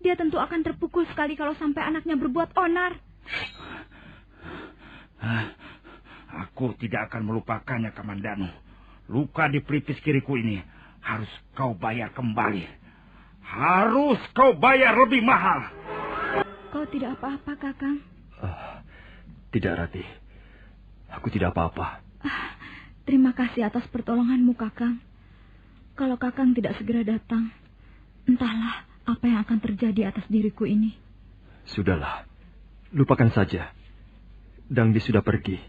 Dia tentu akan terpukul sekali kalau sampai anaknya berbuat onar. Aku tidak akan melupakannya, Kamandanu. Luka di pelipis kiriku ini harus kau bayar kembali. Harus kau bayar lebih mahal. Kau tidak apa-apa, Kakang? Tidak, Rati. Aku tidak apa-apa. Terima kasih atas pertolonganmu, Kakang. Kalau Kakang tidak segera datang, entahlah apa yang akan terjadi atas diriku ini. Sudahlah, lupakan saja. Dangdi sudah pergi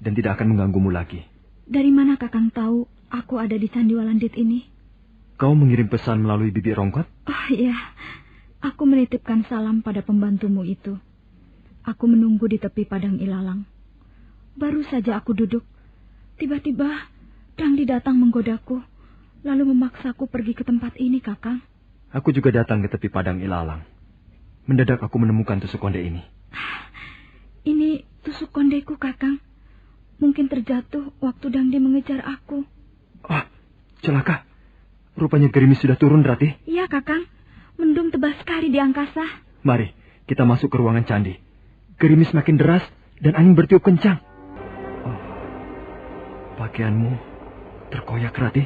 dan tidak akan mengganggumu lagi. Dari mana Kakang tahu aku ada di Candi Walandit ini? Kau mengirim pesan melalui Bibi Rongkot? Oh iya, aku menitipkan salam pada pembantumu itu. Aku menunggu di tepi padang ilalang. Baru saja aku duduk, tiba-tiba Dangdi datang menggodaku, lalu memaksaku pergi ke tempat ini, Kakang. Aku juga datang ke tepi padang ilalang. Mendadak aku menemukan tusuk konde ini. Ini tusuk kondeku, Kakang. Mungkin terjatuh waktu Dangdi mengejar aku. Celaka. Rupanya gerimis sudah turun, Rati. Iya, Kakang. Mendung tebal sekali di angkasa. Mari, kita masuk ke ruangan candi. Gerimis makin deras dan angin bertiup kencang. Pakaianmu terkoyak, Rati.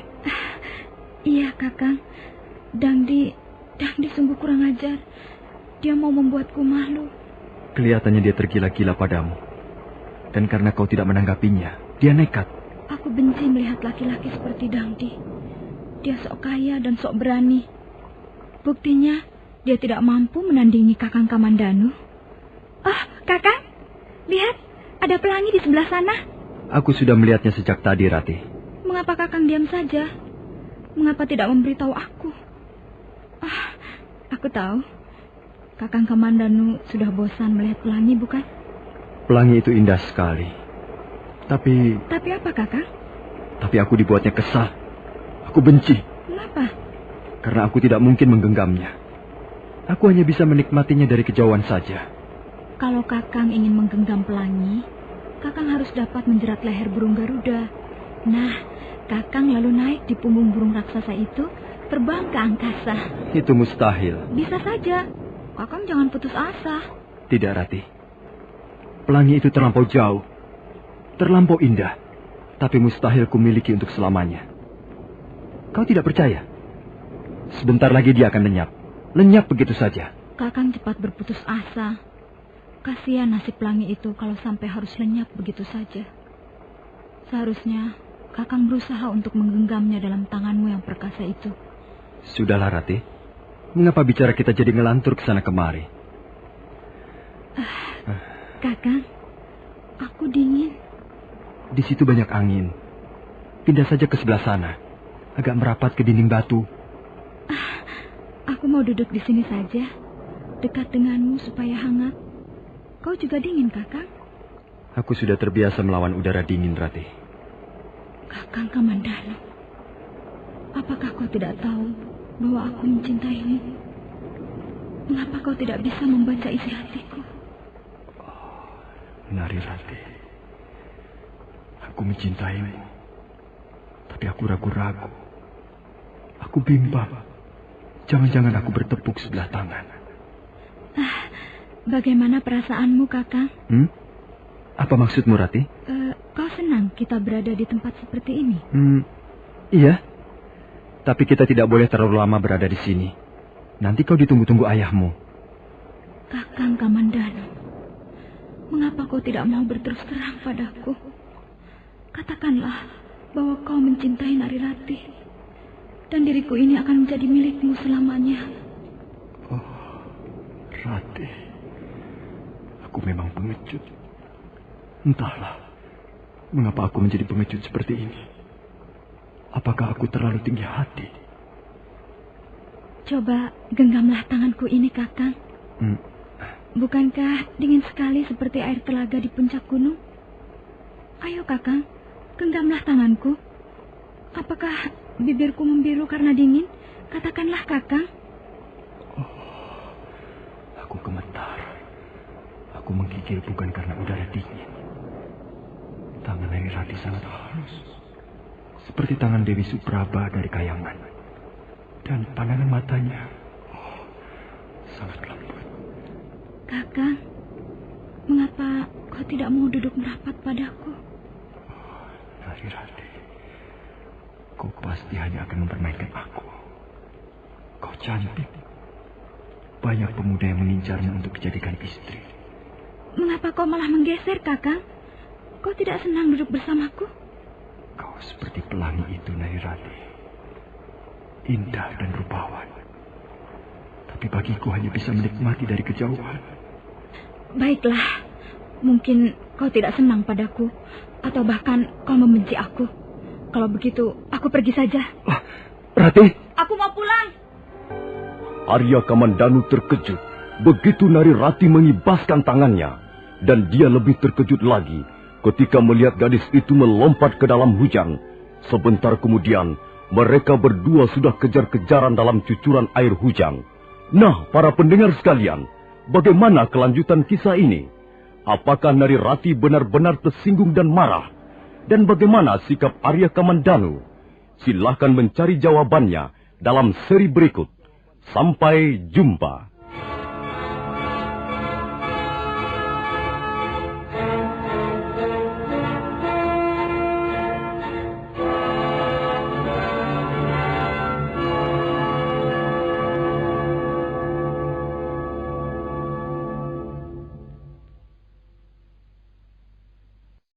Iya, Kakang. Dangdi sungguh kurang ajar. Dia mau membuatku malu. Kelihatannya dia tergila-gila padamu. Dan karena kau tidak menanggapinya, dia nekat. Aku benci melihat laki-laki seperti Dangdi. Dia sok kaya dan sok berani. Buktinya, dia tidak mampu menandingi Kakang Kamandanu. Kakang, lihat, ada pelangi di sebelah sana. Aku sudah melihatnya sejak tadi, Rati. Mengapa Kakang diam saja? Mengapa tidak memberitahu aku? Aku tahu. Kakang Kamandanu sudah bosan melihat pelangi, bukan? Pelangi itu indah sekali. Tapi apa, Kakang? Tapi aku dibuatnya kesal. Aku benci. Mengapa? Karena aku tidak mungkin menggenggamnya. Aku hanya bisa menikmatinya dari kejauhan saja. Kalau Kakang ingin menggenggam pelangi, Kakang harus dapat menjerat leher burung Garuda. Nah, Kakang lalu naik di punggung burung raksasa itu, terbang ke angkasa. Itu mustahil. Bisa saja. Kakang jangan putus asa. Tidak, Ratih. Pelangi itu terlampau jauh, terlampau indah, tapi mustahil kumiliki untuk selamanya. Kau tidak percaya? Sebentar lagi dia akan lenyap begitu saja. Kakang cepat berputus asa. Kasihan nasib pelangi itu kalau sampai harus lenyap begitu saja. Seharusnya Kakang berusaha untuk menggenggamnya dalam tanganmu yang perkasa itu. Sudahlah, Ratih. Mengapa bicara kita jadi ngelantur ke sana kemari? Kakang, aku dingin. Di situ banyak angin. Pindah saja ke sebelah sana. Agak merapat ke dinding batu. Aku mau duduk di sini saja, dekat denganmu supaya hangat. Kau juga dingin, Kakang? Aku sudah terbiasa melawan udara dingin, Ratih. Kakang Kamandanu, apakah kau tidak tahu bahwa aku mencintaimu? Mengapa kau tidak bisa membaca isi hatiku? Nari Ratih, aku mencintaimu, tapi aku ragu-ragu. Aku bimbang. Jangan-jangan aku bertepuk sebelah tangan. Bagaimana perasaanmu, Kakang? Apa maksudmu, Ratih? Kau senang kita berada di tempat seperti ini? Iya. Tapi kita tidak boleh terlalu lama berada di sini. Nanti kau ditunggu-tunggu ayahmu. Kakang Kamandanu, mengapa kau tidak mau berterus terang padaku? Katakanlah bahwa kau mencintai Nari Ratih, dan diriku ini akan menjadi milikmu selamanya. Oh, Ratih, aku memang pengecut. Entahlah, mengapa aku menjadi pengecut seperti ini. Apakah aku terlalu tinggi hati? Coba genggamlah tanganku ini, Kakang. Bukankah dingin sekali seperti air telaga di puncak gunung? Ayo, Kakang, genggamlah tanganku. Apakah bibirku membiru karena dingin? Katakanlah, Kakang. Oh, aku gemetar. Aku menggigil bukan karena udara dingin. Tangan Nari Ratih sangat halus, seperti tangan Dewi Supraba dari Kayangan. Dan pandangan matanya sangat lembut. Kakang, mengapa kau tidak mau duduk merapat padaku? Nari Ratih, kau pasti hanya akan mempermainkan aku. Kau cantik. Banyak pemuda yang mengincarmu untuk dijadikan istri. Mengapa kau malah menggeser, Kakang? Kau tidak senang duduk bersamaku? Kau seperti pelangi itu, Nari Ratih. Indah dan rupawan. Tapi bagiku hanya bisa menikmati dari kejauhan. Baiklah, mungkin kau tidak senang padaku, atau bahkan kau membenci aku. Kalau begitu, aku pergi saja. Ratih! Aku mau pulang. Arya Kamandanu terkejut begitu Nari Ratih mengibaskan tangannya. Dan dia lebih terkejut lagi ketika melihat gadis itu melompat ke dalam hujan. Sebentar kemudian, mereka berdua sudah kejar-kejaran dalam cucuran air hujan. Nah, para pendengar sekalian, bagaimana kelanjutan kisah ini? Apakah Nari Ratih benar-benar tersinggung dan marah? Dan bagaimana sikap Arya Kamandanu? Silahkan mencari jawabannya dalam seri berikut. Sampai jumpa.